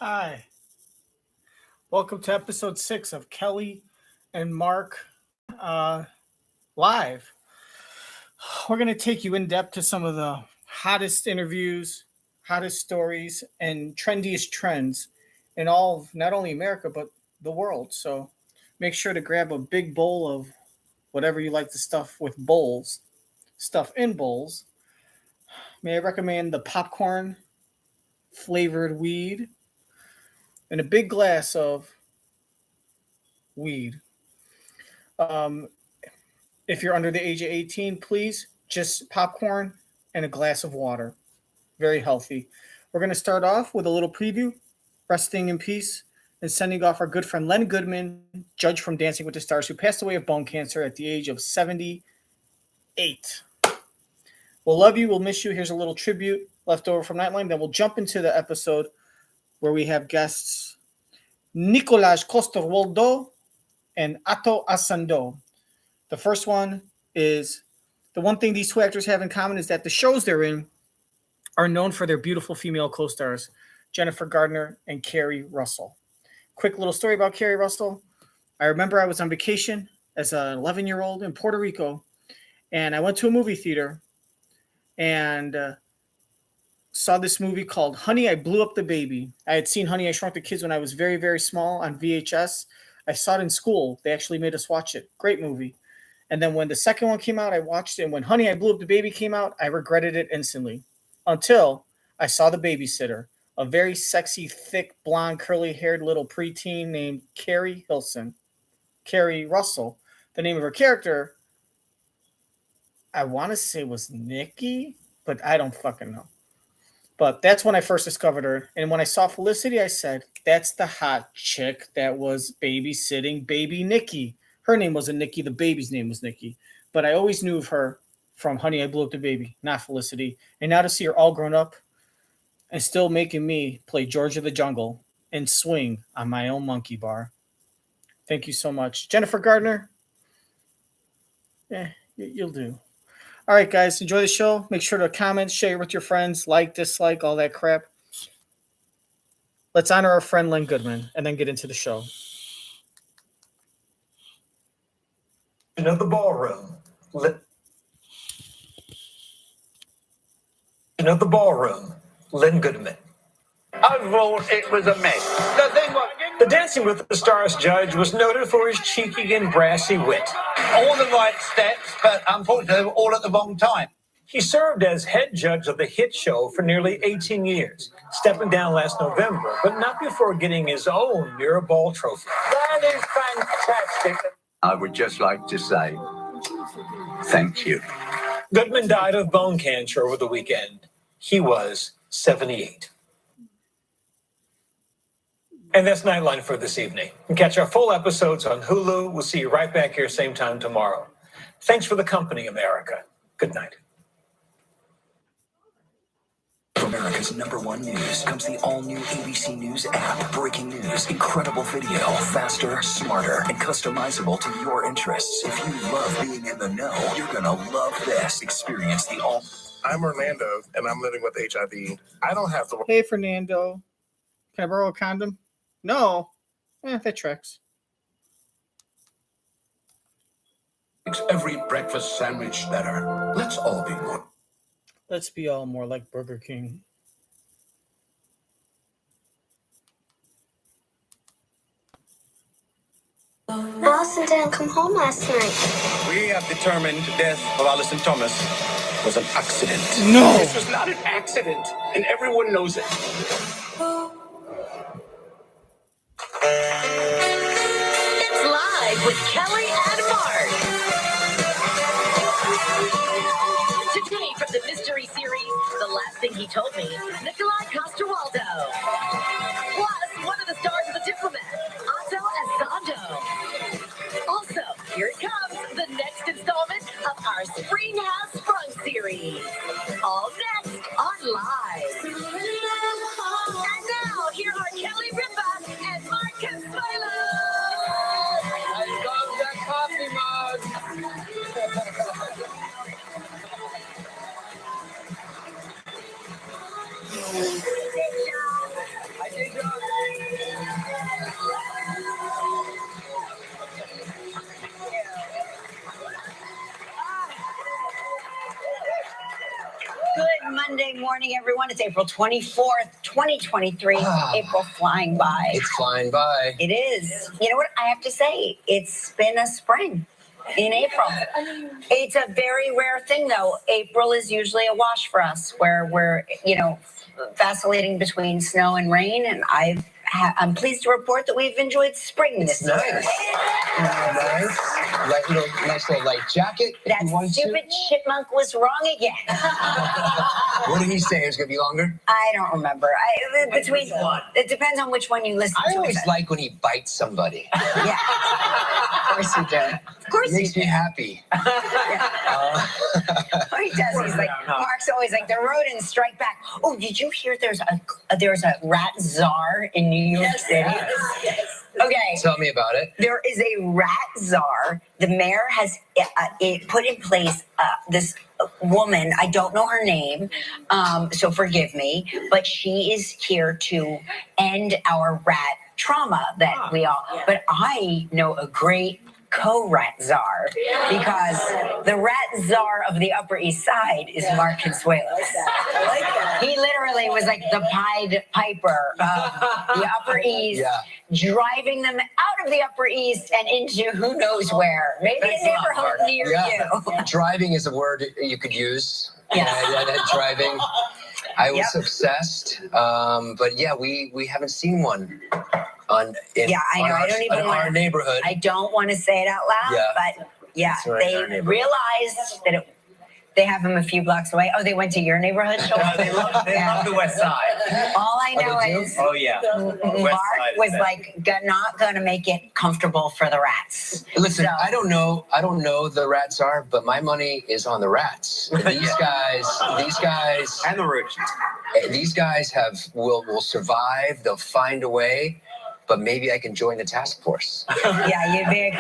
Hi, welcome to episode 6 of Kelly and Mark Live. We're going to take you in depth to some of the hottest interviews, hottest stories, and trendiest trends in all of not only America, but the world. So make sure to grab a big bowl of whatever you like to stuff with bowls, stuff in bowls. May I recommend the popcorn flavored weed and a big glass of weed. Um, if you're under the age of 18, please just popcorn and a glass of water. Very healthy. We're going to start off with a little preview, resting in peace, and sending off our good friend Len Goodman, judge from Dancing with the Stars, who passed away of bone cancer at the age of 78. We'll love you. We'll miss you. Here's a little tribute left over from Nightline. Then we'll jump into the episode where we have guests Nikolaj Coster-Waldau and Ato Essandoh. The first one is the one thing these two actors have in common is that the shows they're in are known for their beautiful female co-stars, Jennifer Gardner and Carrie Russell. Quick little story about Carrie Russell. I remember I was on vacation as an 11-year-old in Puerto Rico, and I went to a movie theater and saw this movie called Honey, I Blew Up the Baby. I had seen Honey, I Shrunk the Kids when I was very, very small on VHS. I saw it in school. They actually made us watch it. Great movie. And then when the second one came out, I watched it. And when Honey, I Blew Up the Baby came out, I regretted it instantly. Until I saw The Babysitter, a very sexy, thick, blonde, curly-haired little preteen named Carrie Russell. The name of her character, I want to say was Nikki, but I don't fucking know. But that's when I first discovered her. And when I saw Felicity, I said, that's the hot chick that was babysitting baby Nikki. Her name wasn't Nikki. The baby's name was Nikki. But I always knew of her from Honey, I Blew Up the Baby, not Felicity. And now to see her all grown up and still making me play George of the Jungle and swing on my own monkey bar. Thank you so much. Jennifer Gardner, you'll do. All right, guys, enjoy the show. Make sure to comment, share with your friends, like, dislike, all that crap. Let's honor our friend Len Goodman and then get into the show. In the ballroom. In the ballroom, Len Goodman. Overall, it was a mess. The thing was, The Dancing with the Stars judge was noted for his cheeky and brassy wit. all the right steps, but unfortunately, all at the wrong time. He served as head judge of the hit show for nearly 18 years, stepping down last November, but not before getting his own Mirrorball trophy. That is fantastic. I would just like to say thank you. Goodman died of bone cancer over the weekend. He was 78. And that's Nightline for this evening. And catch our full episodes on Hulu. We'll see you right back here same time tomorrow. Thanks for the company, America. Good night. For America's #1 news comes the all-new ABC News app. Breaking news, incredible video, faster, smarter, and customizable to your interests. If you love being in the know, you're gonna love this. Experience the all. I'm Orlando, and I'm living with HIV. I don't have to. Hey, Fernando. Can I borrow a condom? No. That tracks. Makes every breakfast sandwich better. Let's all be more. Let's be all more like Burger King. Allison didn't come home last night. We have determined the death of Alison Thomas was an accident. No. This was not an accident, and everyone knows it. It's live with Kelly and Mark. Today from the mystery series, The Last Thing He Told Me, Nikolaj Coster-Waldau. Plus, one of the stars of The Diplomat, Ato Essandoh. Also, here it comes, the next installment of our SPRUNG Series. All next on Live. And now, here are Kelly Ripa and Mark Consuelo. I love that coffee mug. I did, John. Good Monday morning, everyone. It's April 24th, 2023. April flying by. It's flying by. It is. You know what I have to say? It's been a spring in April. It's a very rare thing, though. April is usually a wash for us, where we're, vacillating between snow and rain. And I'm pleased to report that we've enjoyed spring this year. Nice. Nice little light jacket. That stupid chipmunk was wrong again. What did he say? It was going to be longer? I don't remember. It depends on which one you listen to. I always like when he bites somebody. Yeah. Of course you do. Of course It makes me happy. He does. He's like, Mark's always like, the rodents strike back. Oh, did you hear there's a rat czar in New York City? Yes. Okay. Tell me about it. There is a rat czar. The mayor has put in place this woman. I don't know her name, so forgive me, but she is here to end our rat trauma that we all. Yeah. But I know a great co-rat czar because the rat czar of the Upper East Side is Mark Consuelos. I like that. He literally was like the Pied Piper of the Upper East, driving them out of the Upper East and into who knows where. Maybe a neighborhood near you. Driving is a word you could use. Yeah, driving. I was obsessed, but we haven't seen one. I know. I don't even want our neighborhood. I don't want to say it out loud, but they realized that they have them a few blocks away. Oh, they went to your neighborhood? They love the West Side. All I know is Mark was like not going to make it comfortable for the rats. Listen, I don't know the rats are, but my money is on the rats. These guys, and the roaches. These guys will survive. They'll find a way. But maybe I can join the task force. Yeah, you'd be a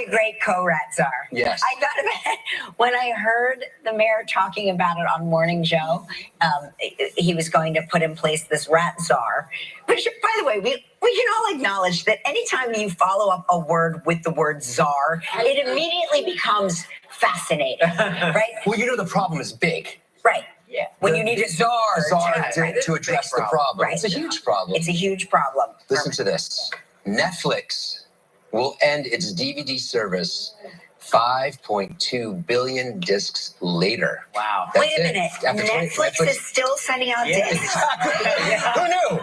great co-rat czar. Yes. I thought of it when I heard the mayor talking about it on Morning Joe. He was going to put in place this rat czar. Which, by the way, we can all acknowledge that anytime you follow up a word with the word czar, it immediately becomes fascinating, right? Well, the problem is big. Right. Yeah. When you need a czar to address the problem. Right. It's a huge problem. It's a huge problem. Listen to this. Netflix will end its DVD service 5.2 billion discs later. Wow. Wait a minute. Netflix is still sending out discs? Who knew?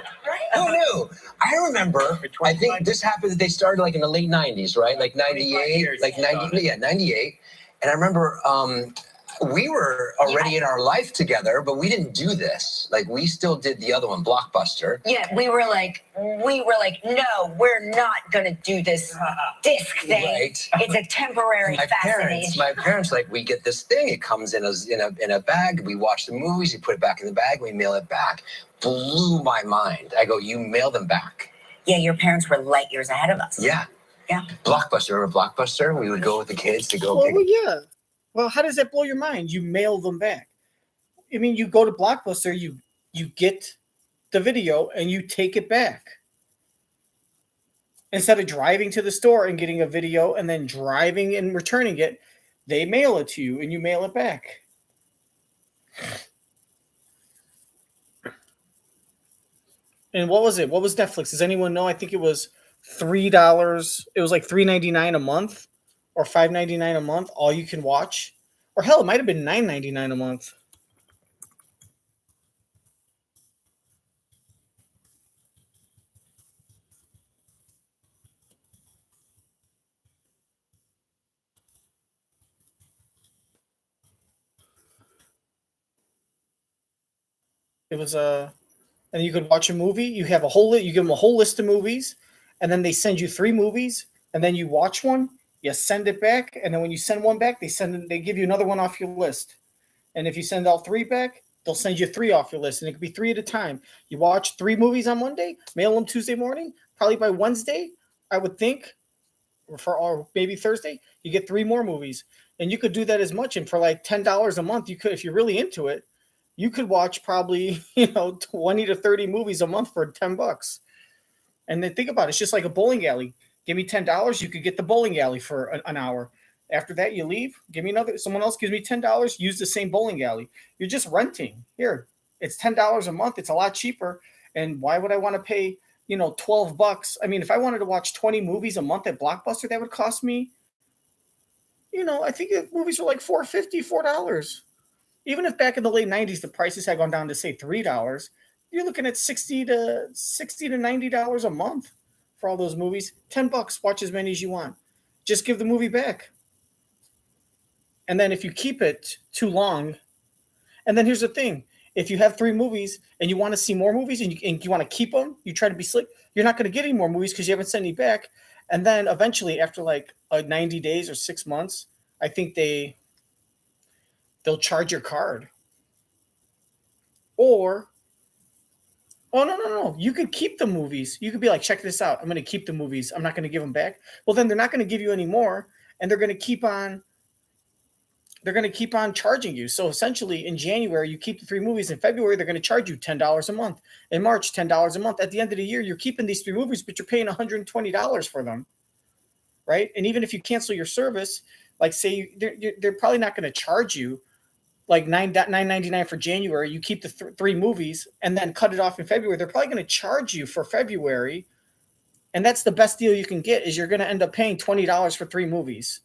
Who knew? I remember, I think this happened, they started like in the late 90s, right? Like 98, 98. And I remember we were already in our life together, but we didn't do this. Like, we still did the other one, Blockbuster. Yeah, we were like, no, we're not going to do this disc thing. Right. It's a temporary fascination. My parents, like, we get this thing. It comes in a bag. We watch the movies. You put it back in the bag. We mail it back. Blew my mind. I go, you mail them back. Yeah, your parents were light years ahead of us. Yeah. Yeah. Blockbuster. Remember Blockbuster? We would go with the kids to go. Well, yeah. Well, how does that blow your mind? You mail them back. I mean, you go to Blockbuster, you get the video, and you take it back. Instead of driving to the store and getting a video and then driving and returning it, they mail it to you, and you mail it back. And what was it? What was Netflix? Does anyone know? I think it was $3. It was like $3.99 a month. Or $5.99 a month, all you can watch. Or hell, it might have been $9.99 a month. It was and you could watch a movie. You have you give them a whole list of movies, and then they send you 3 movies, and then you watch one. You send it back, and then when you send one back, they give you another one off your list. And if you send all 3 back, they'll send you 3 off your list, and it could be 3 at a time. You watch 3 movies on Monday, mail them Tuesday morning. Probably by Wednesday, I would think, or maybe Thursday, you get 3 more movies. And you could do that as much. And for like $10 a month, you could, if you're really into it, you could watch probably 20 to 30 movies a month for $10. And then think about it, it's just like a bowling alley. Give me $10, you could get the bowling alley for an hour. After that, you leave. Give me another. Someone else gives me $10. Use the same bowling alley. You're just renting. Here, it's $10 a month. It's a lot cheaper. And why would I want to pay, $12? I mean, if I wanted to watch 20 movies a month at Blockbuster, that would cost me, I think movies were like $4.50, $4. Even if back in the late 90s the prices had gone down to say $3, you're looking at $60 to $90 a month for all those movies. $10, watch as many as you want. Just give the movie back. And then if you keep it too long, and then here's the thing. If you have 3 movies and you want to see more movies and you want to keep them, you try to be slick, you're not going to get any more movies because you haven't sent any back. And then eventually after like 90 days or 6 months, I think they'll charge your card. Or, oh, no. You could keep the movies. You could be like, check this out. I'm going to keep the movies. I'm not going to give them back. Well, then they're not going to give you any more. And they're going to keep on charging you. So essentially in January, you keep the 3 movies. In February, they're going to charge you $10 a month. In March, $10 a month. At the end of the year, you're keeping these 3 movies, but you're paying $120 for them. Right? And even if you cancel your service, like say they're probably not going to charge you like $9.99 for January. You keep the 3 movies and then cut it off in February. They're probably going to charge you for February. And that's the best deal you can get is you're going to end up paying $20 for 3 movies.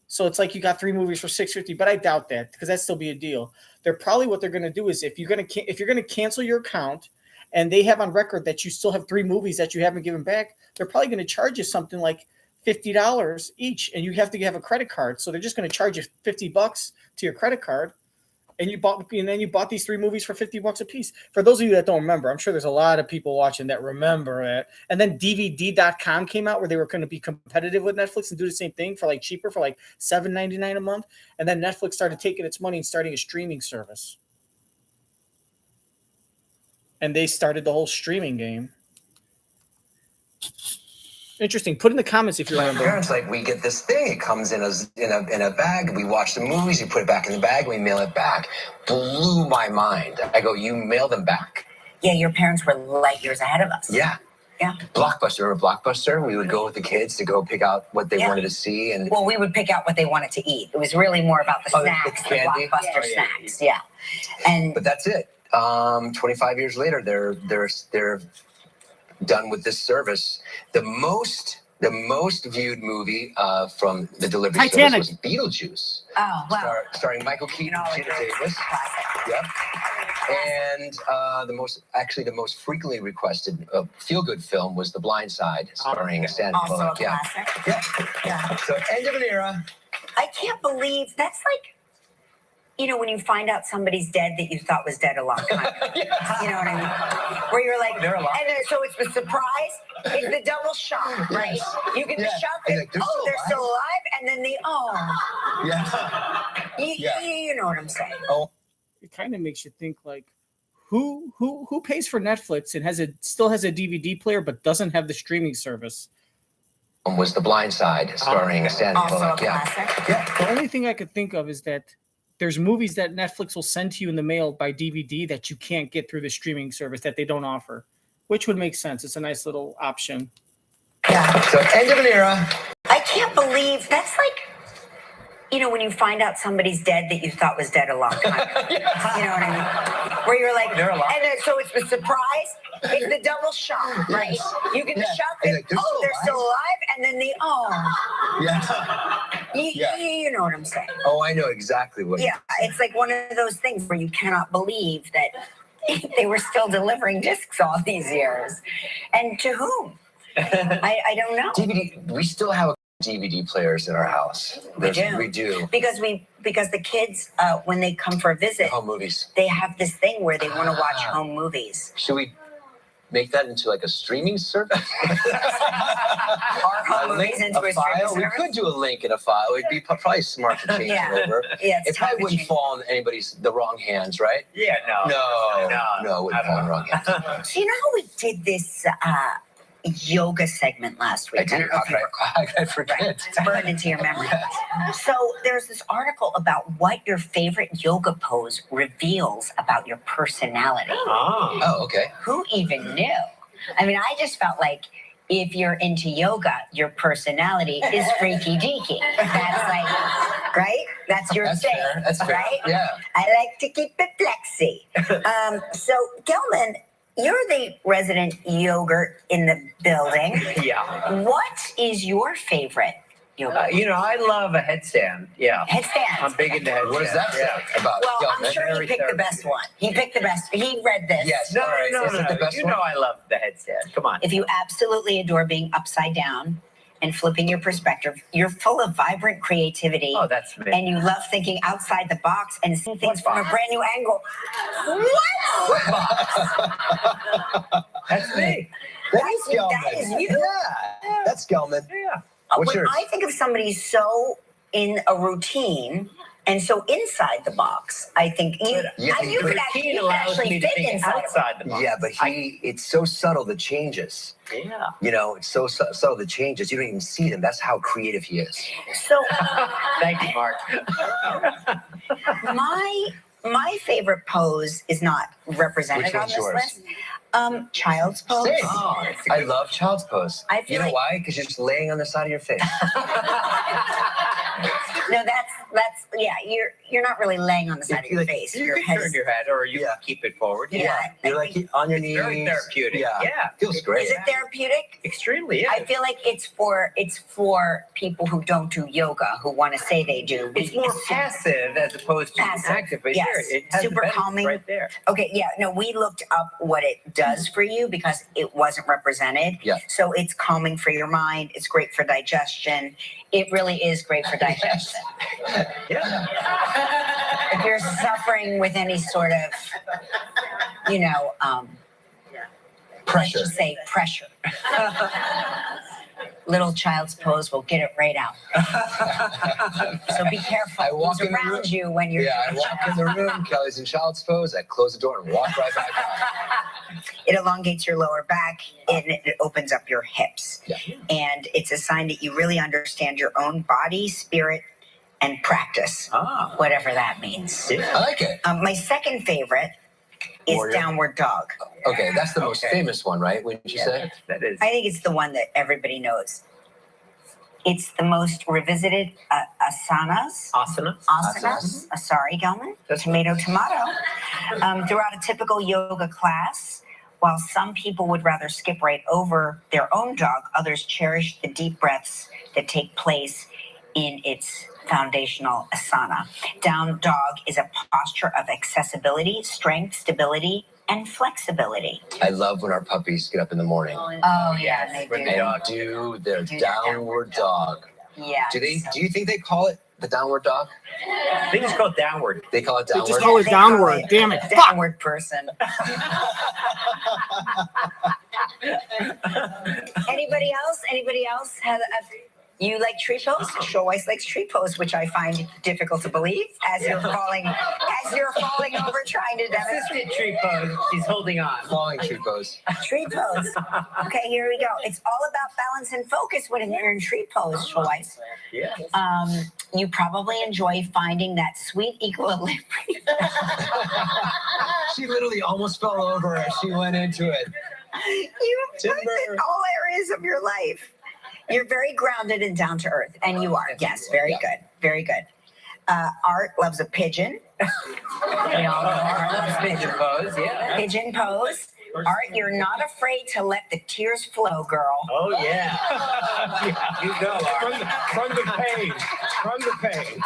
So it's like you got 3 movies for $6.50, but I doubt that because that'd still be a deal. They're probably what they're going to do is if you're going to cancel your account and they have on record that you still have 3 movies that you haven't given back, they're probably going to charge you something like $50 each, and you have to have a credit card. So they're just going to charge you $50 to your credit card, and then you bought these 3 movies for $50 a piece. For those of you that don't remember, I'm sure there's a lot of people watching that remember it. And then DVD.com came out where they were going to be competitive with Netflix and do the same thing for like cheaper for like $7.99 a month. And then Netflix started taking its money and starting a streaming service. And they started the whole streaming game. Interesting. Put in the comments if you remember. My parents we get this thing. It comes in a bag. We watch the movies. You put it back in the bag. We mail it back. Blew my mind. I go, you mail them back? Yeah, your parents were light years ahead of us. Yeah. Blockbuster. Remember Blockbuster? We would go with the kids to go pick out what they wanted to see, and we would pick out what they wanted to eat. It was really more about the snacks, the Blockbuster snacks. Yeah. But that's it. 25 years later, they're done with this service. The most viewed movie from the delivery service was Beetlejuice. Oh, wow. Starring Michael Keaton and Gina Davis. Yep. And the most frequently requested feel-good film was The Blind Side, starring Sandra Bullock. Also a classic. Yeah. So end of an era. I can't believe that's like, when you find out somebody's dead that you thought was dead a long time ago. You know what I mean? Where you're like, they're alive. And then, so it's the surprise, it's the double shock, right? You get the shock that, like, they're still alive, and then you know what I'm saying? Oh, it kind of makes you think like, who pays for Netflix and still has a DVD player but doesn't have the streaming service? Was The Blind Side, starring Sandra Bullock. The only thing I could think of is that there's movies that Netflix will send to you in the mail by DVD that you can't get through the streaming service that they don't offer, which would make sense. It's a nice little option. Yeah. So end of an era. I can't believe that's like, when you find out somebody's dead that you thought was dead a long time ago. You know what I mean? Where you're like, they're alive. And then, so it's the surprise, it's the double shock, right? You get the shock that, they're still alive, and then you know what I'm saying? Oh, I know exactly what. Yeah, it's like one of those things where you cannot believe that they were still delivering discs all these years. And to whom? I don't know. DVD. We still have DVD players in our house. We do. Because the kids, when they come for a visit, home movies. They have this thing where they want to watch home movies. Should we make that into like a streaming service? Our home movies into a streaming file? We could do a link in a file. It'd be probably smart to change it over. Yeah, it probably wouldn't fall in the wrong hands, right? Yeah, No, it wouldn't fall in the wrong hands. So you know how we did this yoga segment last week? I did. I forget. Right. It's burned into your memory. So there's this article about what your favorite yoga pose reveals about your personality. Oh, okay. Who even knew? I mean, I just felt like if you're into yoga, your personality is freaky deaky. That's like, right? That's your That's thing. fair. That's fair. Right? Yeah. I like to keep it flexy. So, Gelman, you're the resident yogurt in the building. Yeah. What is your favorite yoga? I love a headstand. Yeah. Headstand. I'm big into headstands. What does that say about Well, I'm Gelman? sure he Very picked the best one. He picked the best. He read this. Yes. No, All right. no, Is no, it the no. best You one? know I love the headstand. Come on. If you absolutely adore being upside down and flipping your perspective, you're full of vibrant creativity. Oh, that's me. And you love thinking outside the box and seeing things from a brand new angle. What? That's me. That is Gelman. That is you. Yeah. That's Gelman. Yeah. What's When yours? I think of somebody so in a routine and so inside the box, I think you Yeah, you the could routine actually allows me to fit think inside. outside the box. Yeah, but it's so subtle, the changes. Yeah. It's so subtle, the changes. You don't even see them. That's how creative he is. So Thank you, Mark. my favorite pose is not represented Which on one's this yours? list. Child's pose. Same. Oh, I love child's pose. I feel You know like- why? Because you're just laying on the side of your face. No, that's you're not really laying on the side of your face. You Your can head turn is. your head or you Yeah. can keep it forward. Yeah. You're like on your knees. Very therapeutic. Yeah. Feels great. Is it therapeutic? Extremely, yeah. I feel like it's for people who don't do yoga who want to say they do. It's more passive as opposed to Passive, active. But yes. sure, it has Super the benefits calming. right there. Okay, yeah, no, we looked up what it does for you because it wasn't represented. Yeah. So it's calming for your mind. It's great for digestion. It really is great for digestion. Yeah. If you're suffering with any sort of, Pressure. let's just say pressure. Little child's pose will get it right out. So be careful I walk who's in the room. around you when you're Yeah, I walk in the room, Kelly's in child's pose, I close the door and walk right back out. It elongates your lower back and it opens up your hips. Yeah. And it's a sign that you really understand your own body, spirit, and practice, Ah. whatever that means. Yeah. I like it. My second favorite is Warrior. Downward Dog. Okay, that's the most Okay. famous one, right? Wouldn't you say? That is. I think it's the one that everybody knows. It's the most revisited asanas. Asana. Sorry, Gelman. Tomato. Throughout a typical yoga class, while some people would rather skip right over their own dog, others cherish the deep breaths that take place in its foundational asana. Down dog is a posture of accessibility, strength, stability, and flexibility. I love when our puppies get up in the morning Oh yeah, they when do. they and do their Do their downward dog. Yeah. Do you think they call it the downward dog? I think it's called downward. They call it They downward. just call it They downward. Damn it. Fuck. Downward person. Anybody else? Anybody else have you like tree pose? Showweiss likes tree pose, which I find difficult to believe as you're falling over trying to demonstrate Assisted tree pose. She's holding on. Falling tree pose. tree pose. Okay, here we go. It's all about balance and focus when you're in tree pose, Showweiss. Yeah. You probably enjoy finding that sweet equilibrium. She literally almost fell over as she went into it. You Timber. in all areas of your life. You're very grounded and down to earth, and you are. Yes, very good, very good. Art loves a pigeon. We all know Art loves Pigeon pigeon. pose. Yeah. Pigeon pose. Art, you're not afraid to let the tears flow, girl. Oh yeah. You go. From the pain. From the pain.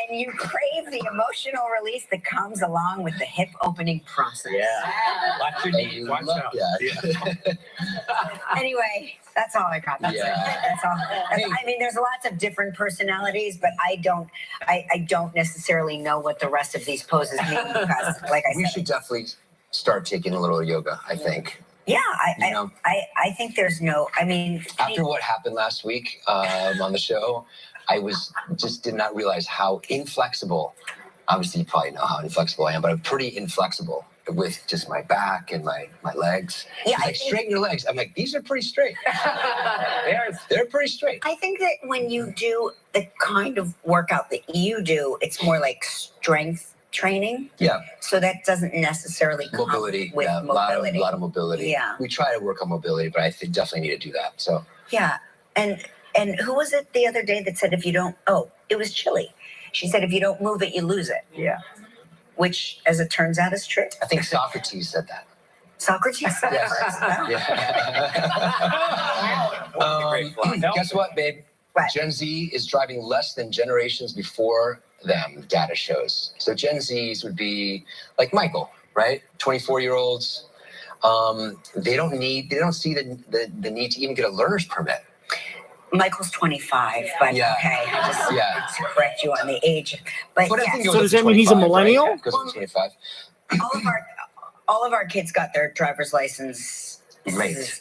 And you crave the emotional release that comes along with the hip opening process. Yeah. Watch your knees. Watch out. Yeah. Anyway, that's all I got. That's Yeah. it. That's all. I mean, there's lots of different personalities, but I don't necessarily know what the rest of these poses mean because, like I We said, should definitely start taking a little yoga, I think. yeah, You know? I think there's no. I mean, After what happened last week on the show, I did not realize how inflexible. Obviously, you probably know how inflexible I am, but I'm pretty inflexible with just my back and my legs. Yeah, She's I like, think- straighten your legs. I'm like, these are pretty straight. They're pretty straight. I think that when you do the kind of workout that you do, it's more like strength training. Yeah. So that doesn't necessarily come Mobility. with Yeah. mobility. A lot of mobility. Yeah. We try to work on mobility, but I think definitely need to do that. So. Yeah. And who was it the other day that said if you don't? Oh, it was Chili. She said if you don't move it, you lose it. Yeah. Which, as it turns out, is true. I think Socrates said that. Socrates said Yes. that. Yeah. Guess what, babe? What? Gen Z is driving less than generations before them, data shows. So Gen Zs would be like Michael, right? 24-year-olds. They don't see the need to even get a learner's permit. Michael's 25, but Yeah. okay, I just to correct you on the age. But I yes, think it So goes does up to that mean he's a 25, millennial? Right? It goes up to 25. all of our kids got their driver's license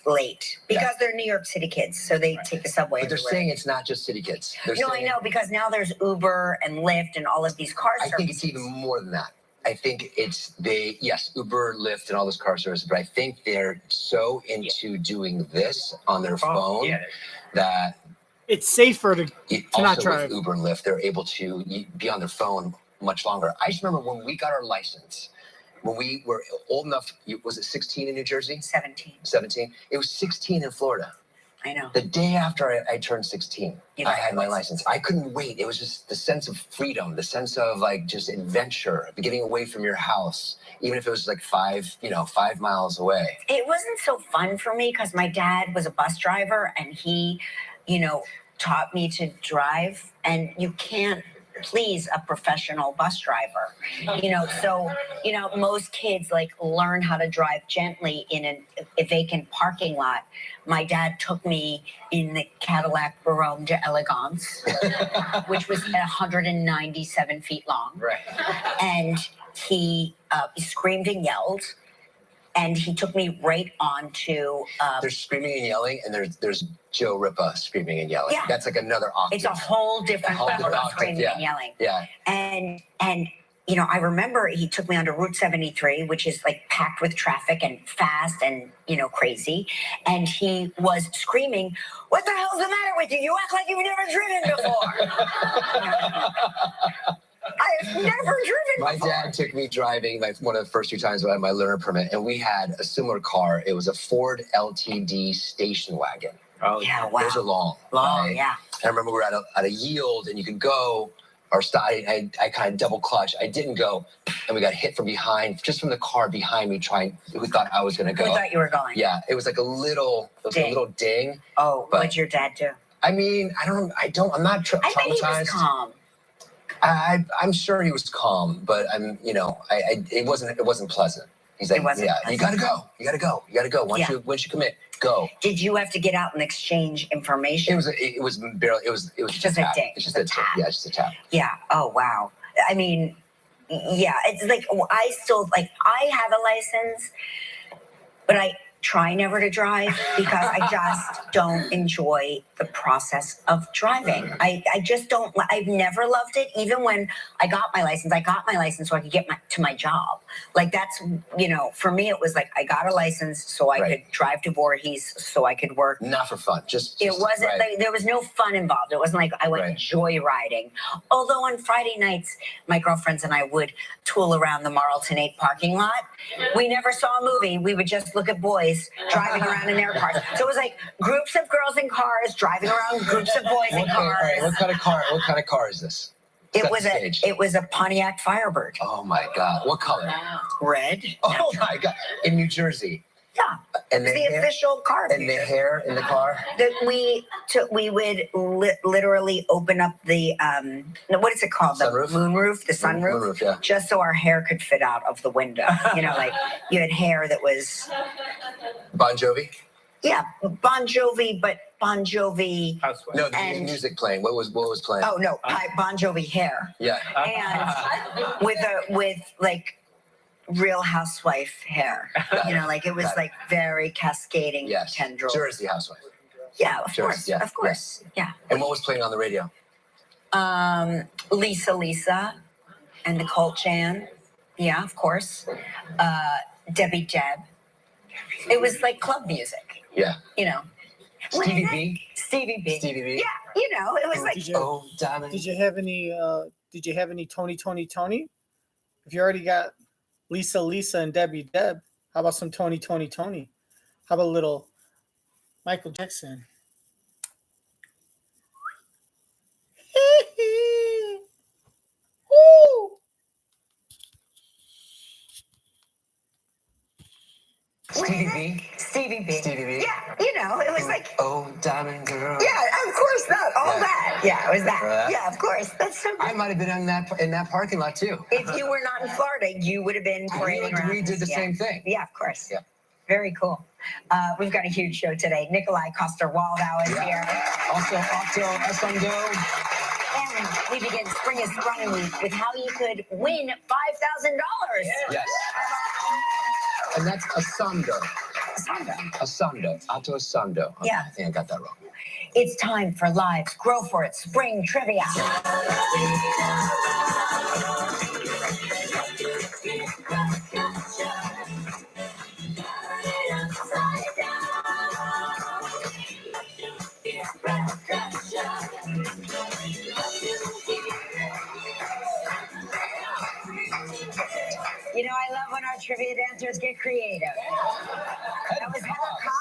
late because they're New York City kids, so they take the subway. But they're everywhere. saying it's not just city kids. I know, because now there's Uber and Lyft and all of these car services. I think it's even more than that. I think it's Uber, Lyft, and all those car services, but I think they're so into doing this on their phone that It's safer to not also drive. with Uber and Lyft, they're able to be on their phone much longer. I just remember when we got our license, when we were old enough, was it 16 in New Jersey? 17. 17. It was 16 in Florida. I know. The day after I turned 16, I had my license. I couldn't wait. It was just the sense of freedom, the sense of like just adventure, getting away from your house, even if it was like 5 miles away. It wasn't so fun for me because my dad was a bus driver and he, taught me to drive, and you can't please a professional bus driver. So most kids learn how to drive gently in a vacant parking lot. My dad took me in the Cadillac Baronne d'Elegance, which was 197 feet long. Right. And he screamed and yelled, and he took me right onto. There's screaming and yelling, and there's Joe Ripa screaming and yelling. Yeah. That's like another octave. It's a whole different level of screaming and yelling. Yeah. And I remember he took me onto Route 73, which is packed with traffic and fast and crazy. And he was screaming, "What the hell's the matter with you? You act like you've never driven before." I have never driven My before. dad took me driving one of the first 2 times I had my learner permit, and we had a similar car. It was a Ford LTD station wagon. Oh, yeah, wow. Those are long. Right? Yeah. I remember we were at a yield, and you could go or stop. I kind of double clutch. I didn't go, and we got hit from behind, just from the car behind me, who thought I was going to go. Who thought you were going? Yeah, it was like a little ding. Oh, what'd your dad do? I mean, I'm not traumatized. I bet he was calm. I'm sure he was calm, but it wasn't pleasant. He's like, you gotta go. Once you commit, go. Did you have to get out and exchange information? It was just a ding. It's just a tap. Yeah, just a tap. Yeah. Oh, wow. I mean, yeah, it's I have a license, but I try never to drive because I just don't enjoy the process of driving. I just don't. I've never loved it. Even when I got my license so I could get to my job. That's, for me, it was I got a license so I could drive to Voorhees so I could work. Not for fun. It wasn't there was no fun involved. It wasn't like I went joyriding. Although on Friday nights, my girlfriends and I would tool around the Marlton 8 parking lot. We never saw a movie. We would just look at boys driving around in their cars. So it was groups of girls in cars driving around groups of boys in cars. What kind of car is this? It was a Pontiac Firebird. Oh my God! What color? Red. Oh my God! In New Jersey. Yeah. And the official car. And the hair in the car. We would literally open up the what is it called? Sunroof? The moonroof, the sunroof. Moonroof, yeah. Just so our hair could fit out of the window. You had hair that was Bon Jovi. Yeah, Bon Jovi, but Bon Jovi. No, the music playing. What was playing? Oh no, Bon Jovi hair. Yeah. And with Real Housewife hair. It was very cascading tendril. Jersey Housewife. Yeah, of course. Yeah. Of course. Yeah. And what was playing on the radio? Lisa and Nicole Chan. Yeah, of course. Debbie Deb. It was club music. Yeah. Stevie B. Stevie B. Yeah, it was Did you have any Tony? If you already got Lisa, and Debbie, Deb, how about some Tony? How about a little Michael Jackson? Woo! Stevie B. Stevie B. Stevie B. Yeah, you know, it was like, Oh, diamond girl. yeah, of course, all that. Yeah, it was that. That? Yeah, of course. That's so I good. might have been in that parking lot too. If you were not in Florida, you would have been parading around. We did the Yeah. same thing. Yeah, of course. Yeah. Very cool. We've got a huge show today. Nikolaj Coster-Waldau is here. Also, Ato Essandoh. And we begin Spring is Sprung Week with how you could win $5,000. Yes. And that's Essandoh. Essandoh. Ato Essandoh. Okay, Yeah. I think I got that wrong. It's time for Live's Grow For It Spring Trivia. You know, I love when our trivia dancers get creative. That was Heather Cox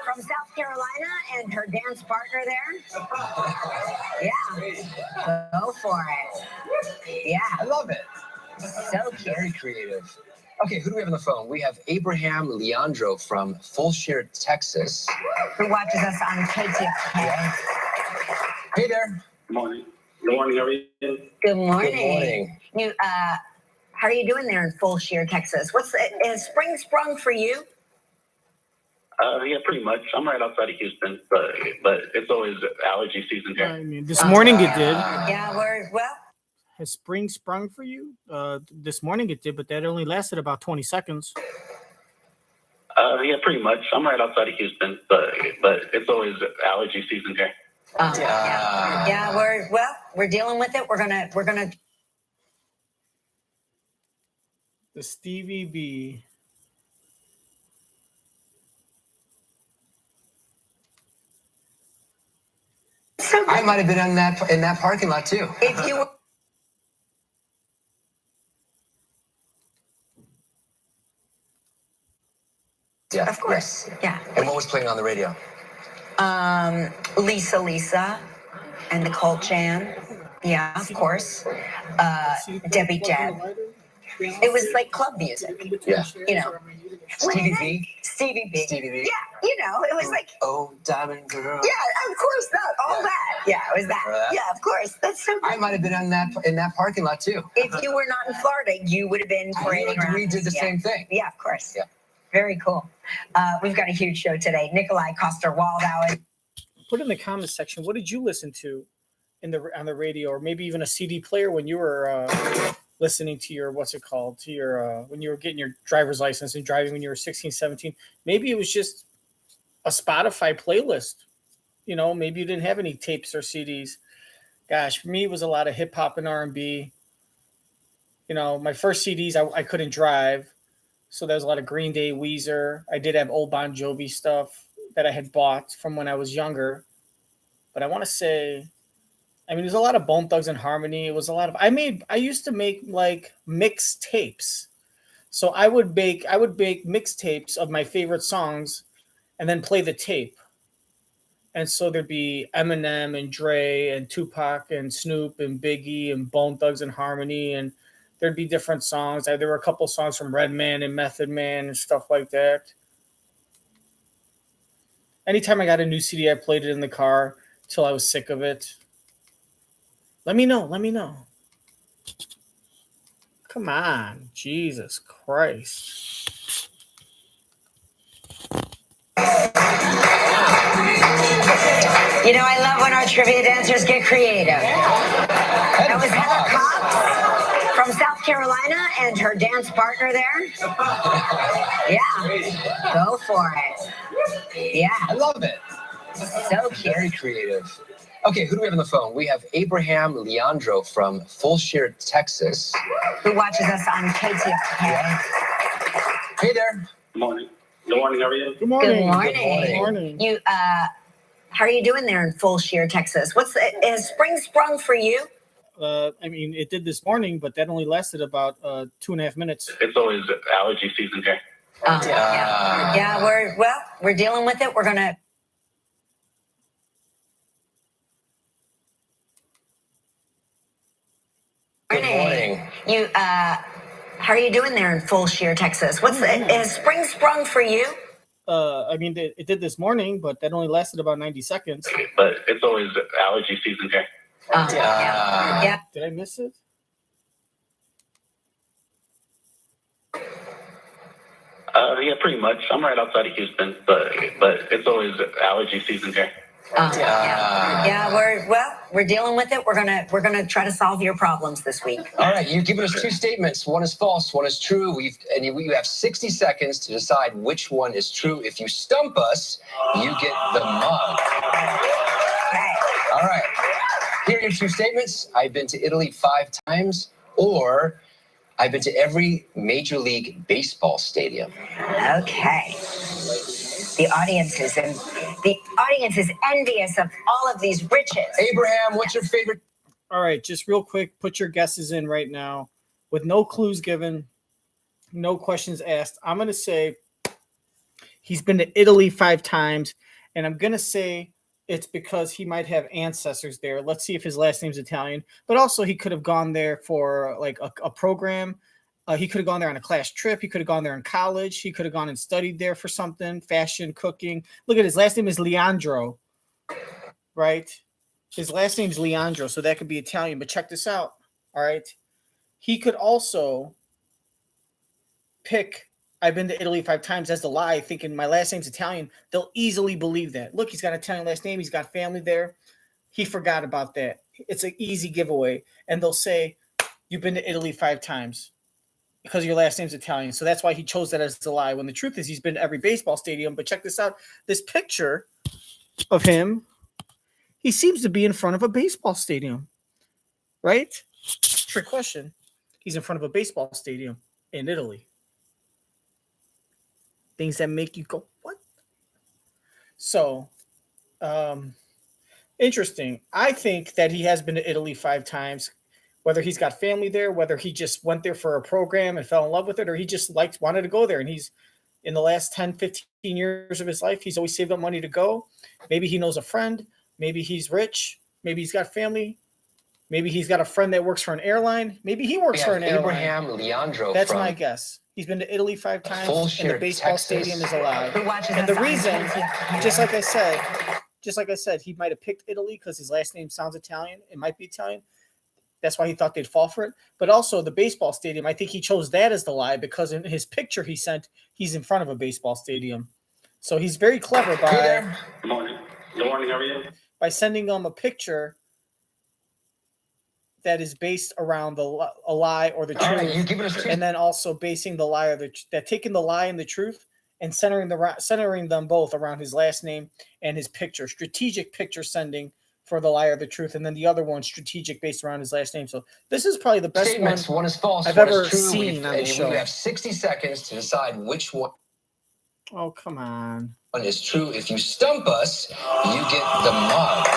from South Carolina and her dance partner there. Yeah, go for it. Yeah, I love it. so cute. Very creative. Okay, who do we have on the phone? We have Abraham Leandro from Fulshire, Texas. Who watches us on KTFK. Hey there. Good morning. Good morning, how are you? Good morning. Good morning. You, how are you doing there in Fulshire, Texas? Is spring sprung for you? Yeah, pretty much. I'm right outside of Houston, but it's always allergy season here. I mean, this morning it did. Yeah, Has spring sprung for you? This morning it did, but that only lasted about 20 seconds. Yeah, pretty much. I'm right outside of Houston, but it's always allergy season here. Yeah, we're dealing with it. We're gonna. The Stevie B. I might have been in that parking lot too. If you were. Yeah, Of course. Yeah. And what was playing on the radio? Lisa, and Nicole Chan. Yeah, of course. Debbie Deb. It was like club music. Yeah. You know. Stevie B. Stevie B. Stevie B. Yeah, you know, it was like. Oh, diamond girl. Yeah, of course, all that. Yeah, it was that. That? Yeah, of course. That's so good. I might have been in that parking lot too. If you were not in Florida, you would have been parading around. We did the same thing. Yeah, of course. Yeah. Very cool. We've got a huge show today. Nikolaj Coster-Waldau. Put in the comments section, what did you listen to on the radio, or maybe even a CD player when you were listening to your, when you were getting your driver's license and driving when you were 16, 17. Maybe it was just a Spotify playlist. You know, maybe you didn't have any tapes or CDs. Gosh, for me, it was a lot of hip hop and R&B. You know, my first CDs, I couldn't drive. So there was a lot of Green Day, Weezer. I did have old Bon Jovi stuff that I had bought from when I was younger. But I want to say, there's a lot of Bone Thugs and Harmony. It was a lot of, I used to make like mix tapes. So I would bake mixtapes of my favorite songs and then play the tape. And so there'd be Eminem and Dre and Tupac and Snoop and Biggie and Bone Thugs and Harmony, and there'd be different songs. There were a couple songs from Redman and Method Man and stuff like that. Anytime I got a new CD, I played it in the car till I was sick of it. Let me know. Come on. Jesus Christ. You know, I love when our trivia dancers get creative. That was Heather Cox from South Carolina and her dance partner there. Yeah, go for it. Yeah. I love it. So cute. Very creative. Okay, who do we have on the phone? We have Abraham Leandro from Fulshire, Texas. Who watches us on KTFK. Hey there. Good morning. Good morning, how are you? Good morning. Good morning. Good morning. You, how are you doing there in Fulshire, Texas? Has spring sprung for you? I mean, it did this morning, but that only lasted about 2.5 minutes. It's always allergy season here. Yeah, we're dealing with it. We're gonna. Good morning. You how are you doing there in Full Shear, Texas? What's has spring sprung for you? I mean, it did this morning, but that only lasted about 90 seconds. But it's always allergy season here. Yeah. Did I miss it? Yeah, pretty much. I'm right outside of Houston, but it's always allergy season here. Yeah, we're dealing with it. We're gonna try to solve your problems this week. All right, you've given us two statements. One is false, one is true. You have 60 seconds to decide which one is true. If you stump us, you get the mug. Okay. All right. Here are your two statements. I've been to Italy 5 times, or I've been to every Major League Baseball stadium. Okay. The audience is envious of all of these riches. Abraham, what's your favorite? All right, just real quick, put your guesses in right now with no clues given, no questions asked. I'm going to say he's been to Italy 5 times, and I'm going to say it's because he might have ancestors there. Let's see if his last name's Italian, but also he could have gone there for like a program. He could have gone there on a class trip. He could have gone there in college. He could have gone and studied there for something, fashion, cooking. Look at his last name is Leandro, right? His last name's Leandro, so that could be Italian. But check this out, all right? He could also pick, I've been to Italy 5 times as the lie, thinking my last name's Italian. They'll easily believe that. Look, he's got an Italian last name. He's got family there. He forgot about that. It's an easy giveaway. And they'll say, you've been to Italy 5 times. Because your last name's Italian. So that's why he chose that as the lie. When the truth is he's been to every baseball stadium. But check this out. This picture of him, he seems to be in front of a baseball stadium. Right? Trick question. He's in front of a baseball stadium in Italy. Things that make you go, what? So, interesting. I think that he has been to Italy 5 times. Whether he's got family there, whether he just went there for a program and fell in love with it, or he just wanted to go there. And he's in the last 10, 15 years of his life, he's always saved up money to go. Maybe he knows a friend. Maybe he's rich. Maybe he's got family. Maybe he's got a friend that works for an airline. Maybe he works for an airline. Abraham Leandro. That's my guess. He's been to Italy 5 times, and the baseball stadium is a lie. And the reason, just like I said, he might have picked Italy because his last name sounds Italian. It might be Italian. That's why he thought they'd fall for it. But also the baseball stadium, I think he chose that as the lie because in his picture he sent, he's in front of a baseball stadium. So he's very clever by Good morning. Good morning. How are you? by sending them a picture that is based around a lie or the truth. All right, you've given us two. And then also basing the lie or taking the lie and the truth and centering them both around his last name and his picture. Strategic picture sending for the lie or the truth, and then the other one strategic based around his last name. So this is probably the best Statements. One is false. I've one ever is true. seen on the show. You have 60 seconds to decide which one Oh, come on. is true. If you stump us, you get the mug.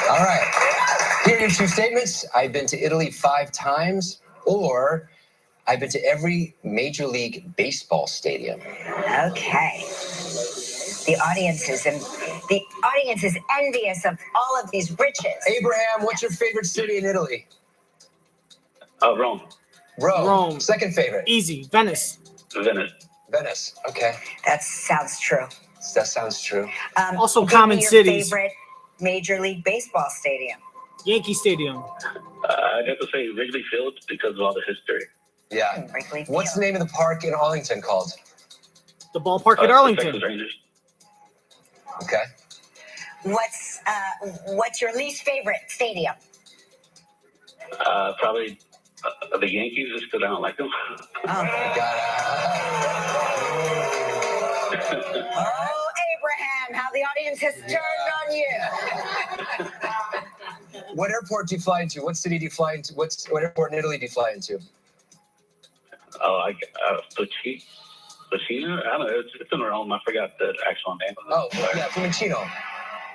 All right. Here are your two statements. I've been to Italy 5 times, or I've been to every Major League Baseball stadium. Okay. The audience is envious of all of these riches. Abraham, what's your favorite city in Italy? Rome. Rome. Second favorite. Easy. Venice. Venice. Okay. That sounds true. That sounds true. Also give common me your cities. Favorite Major League Baseball stadium. Yankee Stadium. I'd have to say Wrigley Field because of all the history. Yeah. Wrigley What's the Field. name of the park in Arlington called? The ballpark at The Arlington. Texas Rangers. Okay. What's your least favorite stadium? Probably the Yankees just because I don't like them. Oh, Abraham, how the audience has turned on you. What airport do you fly into? What city do you fly into? What airport in Italy do you fly into? Fucina? I don't know. It's in Rome. I forgot the actual name of it. Oh, yeah, Fiumicino.